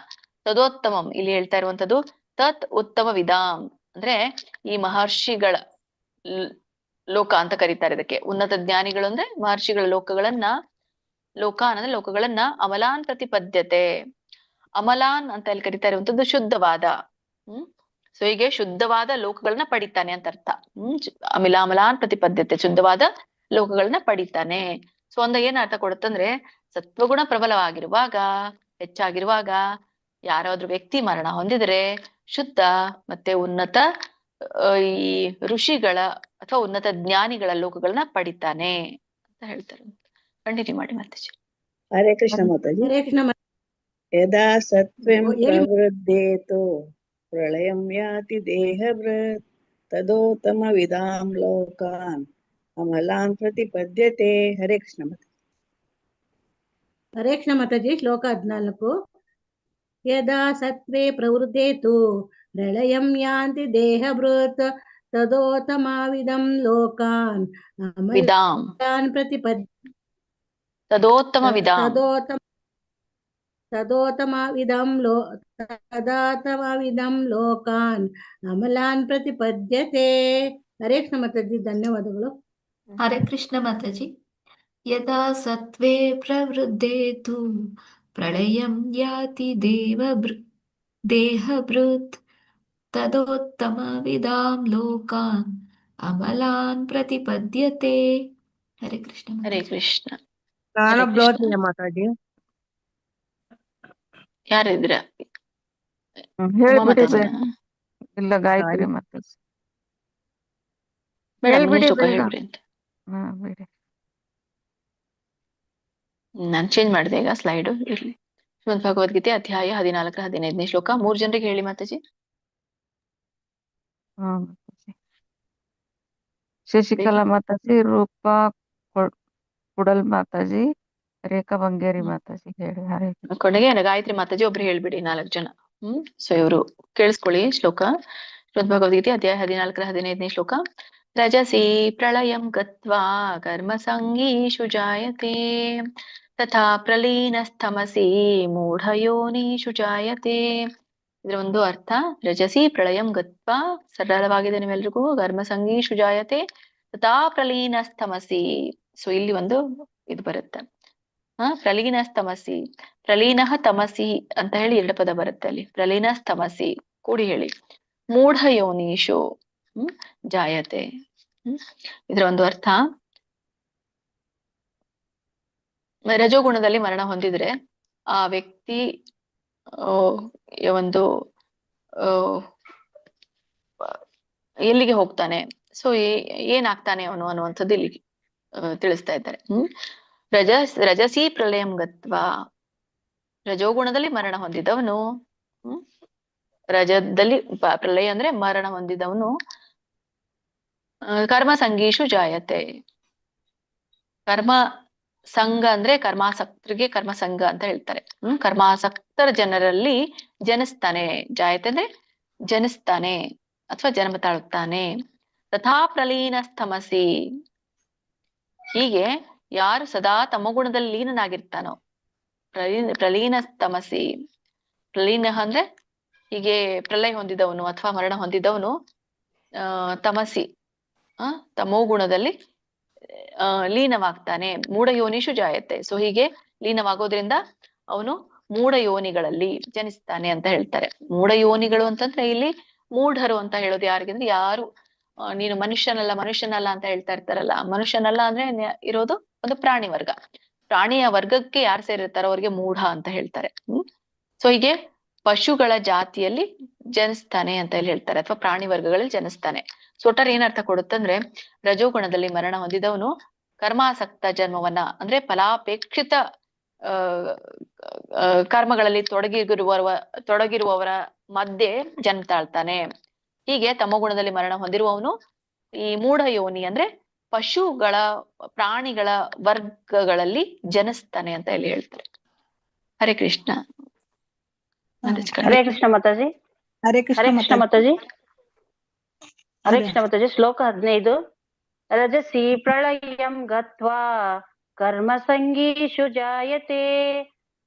ತದೋತ್ತಮಂ ಇಲ್ಲಿ ಹೇಳ್ತಾ ಇರುವಂತದ್ದು ತತ್ ಉತ್ತಮ ವಿಧಾಮ್ ಅಂದ್ರೆ ಈ ಮಹರ್ಷಿಗಳ ಲೋಕ ಅಂತ ಕರೀತಾರೆ ಇದಕ್ಕೆ. ಉನ್ನತ ಜ್ಞಾನಿಗಳು ಅಂದ್ರೆ ಮಹರ್ಷಿಗಳ ಲೋಕಗಳನ್ನ, ಲೋಕಾನ್ ಅಂದ್ರೆ ಲೋಕಗಳನ್ನ ಅಮಲಾನ್ ಪ್ರತಿಪದ್ಯತೆ. ಅಮಲಾನ್ ಅಂತ ಇಲ್ಲಿ ಕರೀತಾ ಇರುವಂತದ್ದು ಶುದ್ಧವಾದ. ಸೊ ಹೀಗೆ ಶುದ್ಧವಾದ ಲೋಕಗಳನ್ನ ಪಡಿತಾನೆ ಅಂತ ಅರ್ಥ. ಅಮಲಾನ್ ಪ್ರತಿಪದ್ಯತೆ, ಶುದ್ಧವಾದ ಲೋಕಗಳನ್ನ ಪಡಿತಾನೆ. ಸೊ ಒಂದ ಏನ್ ಅರ್ಥ ಕೊಡುತ್ತಂದ್ರೆ, ಸತ್ವಗುಣ ಪ್ರಬಲವಾಗಿರುವಾಗ, ಹೆಚ್ಚಾಗಿರುವಾಗ ಯಾರಾದ್ರೂ ವ್ಯಕ್ತಿ ಮರಣ ಹೊಂದಿದ್ರೆ ಶುದ್ಧ ಮತ್ತೆ ಉನ್ನತ ಈ ಋಷಿಗಳ ಅಥವಾ ಉನ್ನತ ಜ್ಞಾನಿಗಳ ಲೋಕಗಳನ್ನ ಪಡಿತಾನೆ ಅಂತ ಹೇಳ್ತಾರೆ. ಕಂಟಿನ್ಯೂ ಮಾಡಿ ಮಾತಾಜಿ. ಹರೇ ಕೃಷ್ಣ ಮಾತಾಜಿ. ಹರೇ ಕೃಷ್ಣ. ಯದಾ ಸತ್ವಂ ಹೇಳಿ. ಪ್ರವೃದ್ಧೇತು ಪ್ರಳಯಂ ಯಾತಿ ದೇಹಭೃತ್ ತದೋತ್ತಮ ವಿಧಾಂ ಲೋಕಾನ್ ಅಮಲಾನ್ ಪ್ರತಿಪದ್ಯತೆ. ಹರೇ ಕೃಷ್ಣ ಮಾತಾಜಿ. ಹರೇ ಕೃಷ್ಣ ಮಾತಾಜಿ. ಶ್ಲೋಕ 14. ಯದಾ ಸತ್ವೇ ಪ್ರವೃದ್ಧೇತು ಪ್ರಳಯಂ ಯಾಂತಿ ದೇಹಭೃತ್ ತದೋತ್ತಮವಿದಂ ಲೋಕಾನ್ ಅಮಲಾನ್ ಪ್ರತಿಪದ್ಯತೆ. ತದೋತ್ತಮ ವಿಧಾಮ್, ತದಾತಮವಿದಂ ಲೋಕಾನ್ ಅಮಲಾನ್ ಪ್ರತಿಪದ್ಯತೆ. ಹರೇ ಕೃಷ್ಣ ಮಾತಾಜಿ, ಧನ್ಯವಾದಗಳು. ಹರೇ ಕೃಷ್ಣ ಮಾತಾಜಿ. ಯದಾ ಸತ್ವೇ ಪ್ರವೃದ್ಧೇತು ಪ್ರಳಯಂ ಯಾತಿ ದೇಹಭೃತ್ ತದೋತ್ತಮ ವಿಧಾಂ ಲೋಕಾನ್ ಅಮಲಾನ್ ಪ್ರತಿಪದ್ಯತೆ. ಹರೇ ಕೃಷ್ಣ. ಹರೇ ಕೃಷ್ಣ. ನಾನು ಬ್ಲೌಸಿನ ಮಾತಾಡಿ. ಯಾರಿದ್ರ? ಹೇಳ್ಬಿಡಿ. ಇಲ್ಲ ಗಾಯತ್ರಿ ಮಾತಾಡಿ. ಹೇಳ್ಬಿಡಿ ಹೇಳ್ಬಿಡಿ ಅಂತ. ಬಿಡಿ. ನಾನ್ ಚೇಂಜ್ ಮಾಡಿದೆ ಈಗ ಸ್ಲೈಡ್. ಇರ್ಲಿ. ಶ್ರೀಮದ್ ಭಗವದ್ಗೀತೆ ಅಧ್ಯಾಯ 14 15ನೇ ಶ್ಲೋಕ 3 ಜನರಿಗೆ ಹೇಳಿ ಮಾತಾಜಿ. ಶಶಿಕಲಾ ಮಾತಾಜಿ, ರೂಪಾ ಕುಡಲ್ ಮಾತಾಜಿ, ರೇಖಾ ಬಂಗೇರಿ ಮಾತಾಜಿ ಹೇಳಿ. ಹರೇ ಕೊನೆಗೆ ಗಾಯತ್ರಿ ಮಾತಾಜಿ ಒಬ್ರು ಹೇಳ್ಬಿಡಿ, 4 ಜನ. ಸೊ ಇವರು ಕೇಳಿಸ್ಕೊಳ್ಳಿ ಶ್ಲೋಕ. ಶ್ರೀಮದ್ ಭಗವದ್ಗೀತೆ ಅಧ್ಯಾಯ 14 15ನೇ ಶ್ಲೋಕ. ರಜಸಿ ಪ್ರಳಯಂ ಗತ್ವಾ ಕರ್ಮ ಸಂಗೀಷು ಜಾಯತೆ ತಥಾ ಪ್ರಲೀನಸ್ತಮಸಿ ಮೂಢಯೋನಿಷು ಜಾಯತೆ. ಇದ್ರ ಒಂದು ಅರ್ಥ, ರಜಸಿ ಪ್ರಳಯಂ ಗತ್ವಾ, ಸರಳವಾಗಿದೆ ನಿಮ್ಮೆಲ್ರಿಗೂ. ಕರ್ಮ ಸಂಗೀಷು ಜಾಯತೆ ತಥಾ ಪ್ರಲೀನಸ್ತಮಸಿ. ಸೊ ಇಲ್ಲಿ ಒಂದು ಇದು ಬರುತ್ತೆ, ಪ್ರಲೀನಸ್ತಮಸಿ. ಪ್ರಲೀನಃ ತಮಸಿ ಅಂತ ಹೇಳಿ 2 ಪದ ಬರುತ್ತೆ ಅಲ್ಲಿ. ಪ್ರಲೀನಸ್ತಮಸಿ ಕೂಡಿ ಹೇಳಿ. ಮೂಢಯೋನಿಷು ಜಾಯತೆ. ಇದ್ರ ಒಂದು ಅರ್ಥ, ರಜೋಗುಣದಲ್ಲಿ ಮರಣ ಹೊಂದಿದ್ರೆ ಆ ವ್ಯಕ್ತಿ ಒಂದು ಎಲ್ಲಿಗೆ ಹೋಗ್ತಾನೆ, ಸೊ ಏನಾಗ್ತಾನೆ ಅವನು ಅನ್ನುವಂಥದ್ದು ಇಲ್ಲಿ ತಿಳಿಸ್ತಾ ಇದ್ದಾರೆ. ರಜಸಿ ಪ್ರಳಯಂ ಗತ್ವಾ, ರಜೋಗುಣದಲ್ಲಿ ಮರಣ ಹೊಂದಿದವನು, ರಜದಲ್ಲಿ ಪ್ರಳಯ ಅಂದ್ರೆ ಮರಣ ಹೊಂದಿದವನು, ಕರ್ಮ ಸಂಗೀಷು ಜಾಯತೆ. ಕರ್ಮ ಸಂಘ ಅಂದ್ರೆ ಕರ್ಮಾಸಕ್ತರಿಗೆ ಕರ್ಮ ಸಂಘ ಅಂತ ಹೇಳ್ತಾರೆ. ಕರ್ಮಾಸಕ್ತರ ಜನರಲ್ಲಿ ಜನಿಸ್ತಾನೆ. ಜಾಯತೆ ಅಂದ್ರೆ ಜನಿಸ್ತಾನೆ ಅಥವಾ ಜನ್ಮ ತಾಳುತ್ತಾನೆ. ತಥಾ ಪ್ರಲೀನಸ್ತಮಸಿ, ಹೀಗೆ ಯಾರು ಸದಾ ತಮಗುಣದಲ್ಲಿ ಲೀನನಾಗಿರ್ತಾನೋ, ಪ್ರಲೀನ ತಮಸಿ, ಪ್ರಲೀನ ಅಂದ್ರೆ ಹೀಗೆ ಪ್ರಲಯ ಹೊಂದಿದವನು ಅಥವಾ ಮರಣ ಹೊಂದಿದವನು ತಮಸಿ ತಮೋ ಗುಣದಲ್ಲಿ ಲೀನವಾಗ್ತಾನೆ. ಮೂಢ ಯೋನಿಷು ಜಾಯತೆ. ಸೊ ಹೀಗೆ ಲೀನವಾಗೋದ್ರಿಂದ ಅವನು ಮೂಢ ಯೋನಿಗಳಲ್ಲಿ ಜನಿಸ್ತಾನೆ ಅಂತ ಹೇಳ್ತಾರೆ. ಮೂಢ ಯೋನಿಗಳು ಅಂತಂದ್ರೆ ಇಲ್ಲಿ ಮೂಢರು ಅಂತ ಹೇಳೋದು ಯಾರಿಗಂದ್ರೆ ಯಾರು ನೀನು ಮನುಷ್ಯನಲ್ಲ ಅಂತ ಹೇಳ್ತಾ ಇರ್ತಾರಲ್ಲ, ಮನುಷ್ಯನಲ್ಲ ಅಂದ್ರೆ ಇರೋದು ಒಂದು ಪ್ರಾಣಿ ವರ್ಗ. ಪ್ರಾಣಿಯ ವರ್ಗಕ್ಕೆ ಯಾರು ಸೇರಿರ್ತಾರೋ ಅವ್ರಿಗೆ ಮೂಢ ಅಂತ ಹೇಳ್ತಾರೆ. ಸೊ ಹೀಗೆ ಪಶುಗಳ ಜಾತಿಯಲ್ಲಿ ಜನಿಸ್ತಾನೆ ಅಂತ ಹೇಳಿ ಹೇಳ್ತಾರೆ, ಅಥವಾ ಪ್ರಾಣಿ ವರ್ಗಗಳಲ್ಲಿ ಜನಿಸ್ತಾನೆ. ಸೊ ಒಟ್ಟಾರೆ ಏನರ್ಥ ಕೊಡುತ್ತಂದ್ರೆ ರಜೋಗುಣದಲ್ಲಿ ಮರಣ ಹೊಂದಿದವನು ಕರ್ಮಾಸಕ್ತ ಜನ್ಮವನ್ನ ಅಂದ್ರೆ ಫಲಾಪೇಕ್ಷಿತ ಕರ್ಮಗಳಲ್ಲಿ ತೊಡಗಿರುವವರ ಮಧ್ಯೆ ಜನ್ಮ ತಾಳ್ತಾನೆ. ಹೀಗೆ ತಮೋಗುಣದಲ್ಲಿ ಮರಣ ಹೊಂದಿರುವವನು ಈ ಮೂಢ ಯೋನಿ ಅಂದ್ರೆ ಪಶುಗಳ ಪ್ರಾಣಿಗಳ ವರ್ಗಗಳಲ್ಲಿ ಜನಿಸ್ತಾನೆ ಅಂತ ಇಲ್ಲಿ ಹೇಳ್ತಾರೆ. ಹರೇ ಕೃಷ್ಣ. ಹರೇ ಕೃಷ್ಣ ಮಾತಾಜಿ. ಹರೇ ಕೃಷ್ಣ ಮಾತಾಜಿ. ಹರೇ ಕೃಷ್ಣ ಮಾತಾಜಿ. ಶ್ಲೋಕ 15. ರಜಸಿ ಪ್ರಳಯಂ ಗತ್ವಾ ಕರ್ಮ ಸಂಗೀಷು ಜಾಯತೆ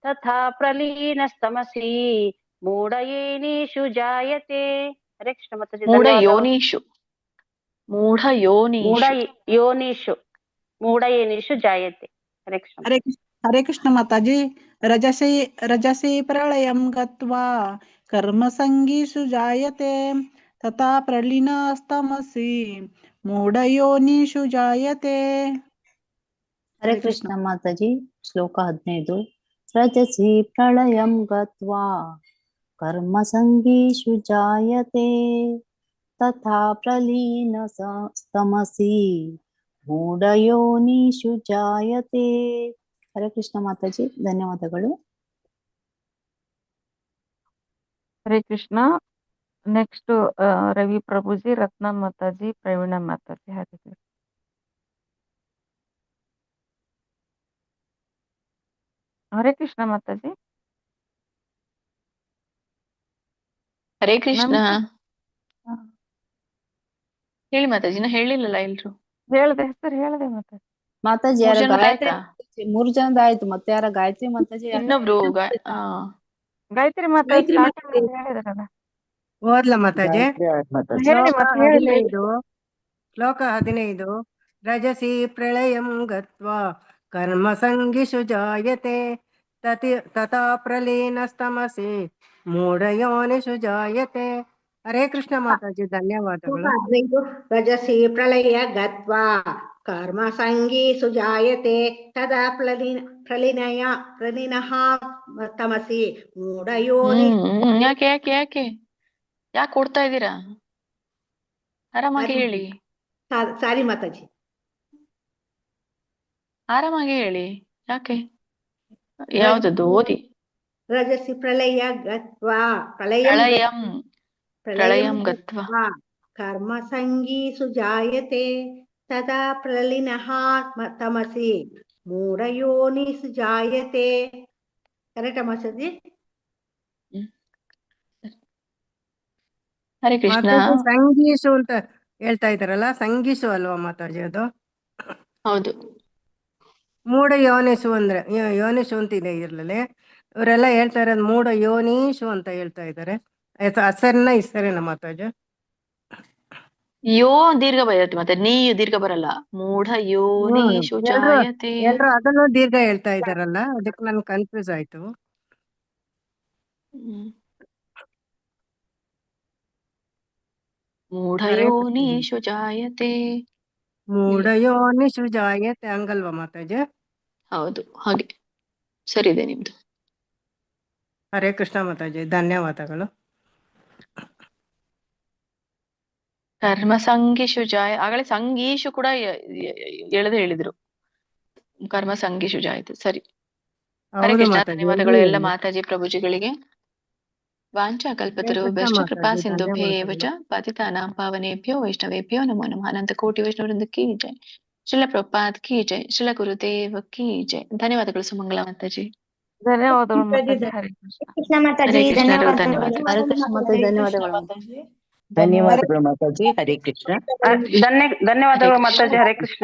ತಥಾ ಪ್ರಲೀನಸ್ತಮಸಿ ಮೂಢಯೇನೀಷು ಜಾಯತೆ. ಹರೇ ಕೃಷ್ಣ ಮಾತಾಜಿ. ಮೂಢಯೇನೀಷು ಜಾಯತೆ. ಹರೇ ಕೃಷ್ಣ. ಹರೇ ಕೃಷ್ಣ ಮಾತಾಜಿ. ರಜಸಿ ಪ್ರಳಯಂ ಗತ್ವಾ ಕರ್ಮ ಸಂಗೀಷು ಜಾಯತೆ ತಥಾ ಪ್ರಲೀನಸ್ತಮಸಿ ಮೂಢಯೋನಿಷು ಜಾಯತೆ. ಹರೇ ಕೃಷ್ಣ ಮಾತಾಜಿ. ಶ್ಲೋಕ 15. ರಜಸಿ ಪ್ರಳಯಂ ಗತ್ವಾ ಕರ್ಮ ಸಂಗೀಷು ಜಾಯತೆ ತಥಾ ಪ್ರಲೀನಸ್ತಮಸಿ ಮೂಢಯೋನಿಷು ಜಾಯತೆ. ಹರೇ ಕೃಷ್ಣ ಮಾತಾಜಿ. ಧನ್ಯವಾದಗಳು. ಹರೇ ಕೃಷ್ಣ. ನೆಕ್ಸ್ಟ್ ರವಿ ಪ್ರಭುಜಿ, ರತ್ನ ಮಾತಾಜಿ, ಪ್ರವೀಣ ಮಾತಾಜಿ. ಹರೇ ಕೃಷ್ಣ. ಹರೇ ಕೃಷ್ಣ ಮಾತಾಜಿ. ಹರೇ ಕೃಷ್ಣ. ಹೇಳಿ ಮಾತಾಜಿ. ನಾ ಹೇಳಿಲ್ಲಲ್ಲ ಎಲ್ರು. ಹೇಳ್ದೆ ಹೆಸರು ಹೇಳ್ದೆ ಮಾತಾಜಿ. ಮಾತಾಜಿ ಯಾರ ಗಾಯತ್ರಿ 3 ಜನದ ಆಯ್ತು. ಮತ್ತೆ ಯಾರ ಗಾಯತ್ರಿ ಮಾತಾಜಿ ಇನ್ನೊಬ್ರು ಗಾಯತ್ರಿ ಮಾತಾಜಿ ಹೇಳಿದ್ರಲ್ಲ. ಓದ್ಲ ಮಾತಾಜಿ. ಶ್ಲೋಕ 15. ರಜಸಿ ಪ್ರಳಯಂ ಗತ್ವಾ ಕರ್ಮ ಸಂಗಿಷು ಜಾಯತೆ ತಥಾ ಪ್ರಲೀನಸ್ತಮಸಿ ಮೂಢಯೋನಿಷು ಜಾಯತೆ. ಹರೇ ಕೃಷ್ಣ ಮಾತಾಜಿ. ಧನ್ಯವಾದಗಳು. 15. ರಜಸಿ ಪ್ರಳಯ ಗತ್ವಾ ಕರ್ಮ ಸಂಗೀಷು ಜಾಯತೆ ತದಾ ಪ್ರಲೀನಃ ತಮಸಿ ಮೂಢಯೋನಿ. ಯಾಕೆ ಕೊಡ್ತಾ ಇದ್ದೀರಾ? ಆರಾಮಾಗಿ ಹೇಳಿ. ಸಾರಿ ಮಾತಾಜಿ. ಆರಾಮಾಗಿ ಹೇಳಿ. ಯಾಕೆ? ಯಾವ್ದದ್ದು ಓದಿ. ರಜಸಿ ಪ್ರಳಯ ಗತ್ವಾ ಪ್ರಳಯಂ ಗತ್ವಾ ಕರ್ಮ ಸಂಗೀಷು ಜಾಯತೆ ತದಾ ಪ್ರಲೀನಃ ತಮಸಿ ಮೂಢಯೋನಿಷು ಜಾಯತೆ. ಕರೆಕ್ಟಾ ಮಾತಾಜಿ? ಹರೇ ಕೃಷ್ಣ. ಸಂಗೀಸು ಅಂತ ಹೇಳ್ತಾ ಇದ್ದಾರಲ್ಲ, ಸಂಗೀಸು ಅಲ್ವಾ ಮಾತಾಜಿ ಅದು? ಹೌದು. ಮೂಢ ಯೋನಿಸು ಅಂದ್ರೆ ಯೋನಿಸು ಅಂತ ಇದೆ ಇರ್ಲಲ್ಲಿ. ಇವರೆಲ್ಲ ಹೇಳ್ತಾ ಇರೋದು ಮೂಢ ಯೋನೀಶು ಅಂತ ಹೇಳ್ತಾ ಇದ್ದಾರೆ. ಹಸರಿನ ಇಸರಿನ ಮಾತಾಜಿ? ಯೋ ದೀರ್ಘ ಬರುತ್ತೆ, ಮತ್ತೆ ನೀಯು ದೀರ್ಘ ಬರಲ್ಲ. ಮೂಢ ಯೋನಿಷು ಜಾಯತೆ. ಎಲ್ರು ಅದನ್ನು ದೀರ್ಘ ಹೇಳ್ತಾ ಇದ್ದಾರಲ್ಲ, ಅದಕ್ಕೆ ನನ್ ಕನ್ಫ್ಯೂಸ್ ಆಯ್ತು. ಮೂಢಯೋನಿಷು ಜಾಯತೆ. ಮೂಢಯೋನಿಷು ಜಾಯತೆ ಹಂಗಲ್ವಾ ಮಾತಾಜಿ? ಹೌದು, ಹಾಗೆ ಸರಿ ಇದೆ ನಿಮ್ದು. ಹರೇ ಕೃಷ್ಣ ಮಾತಾಜಿ. ಧನ್ಯವಾದಗಳು. ಕರ್ಮ ಸಂಗೀಷು ಆಗಲೇ ಸಂಗೀಷು ಕೂಡ ಹೇಳಿದ್ರು. ಕರ್ಮ ಸಂಗೀಷು ಜಾಯತೆ. ಸರಿ. ಹರೇ ಕೃಷ್ಣ. ಧನ್ಯವಾದಗಳು ಎಲ್ಲ ಮಾತಾಜಿ ಪ್ರಭುಜಿಗಳಿಗೆ. ವಾಂಚಾ ಕಲ್ಪತರು ಬೆಷ್ಟ ಕೃಪಾ ಸಿಂಧುಭ್ಯೇವ ಚ ಪತಿತಾನಾಂ ಪಾವನೇಭ್ಯೋ ವೈಷ್ಣವೇಭ್ಯೋ ನಮೋ ನಮಃ. ಅನಂತ ಕೋಟಿ ವೈಷ್ಣವರಿಂದ ಕೀ ಜೈ. ಶ್ರೀಲ ಪ್ರಭುಪಾದ್ ಕೀ ಜೈ. ಶ್ರೀಲ ಗುರುದೇವ ಕೀ ಜೈ. ಧನ್ಯವಾದಗಳು ಸುಮಂಗಲ ಮಾತಾಜಿ. ಧನ್ಯವಾದಗಳು ಮಾತಾಜಿ. ಹರೇ ಕೃಷ್ಣ. ಹರೇ ಕೃಷ್ಣ. ಧನ್ಯವಾದಗಳು. ಹರೇ ಕೃಷ್ಣ ಮಾತಾಜಿ. ಧನ್ಯವಾದಗಳು. ಧನ್ಯವಾದಗಳು ಮಾತಾಜಿ. ಹರೇ ಕೃಷ್ಣ. ಧನ್ಯವಾದಗಳು ಮಾತಾಜಿ. ಹರೇ ಕೃಷ್ಣ.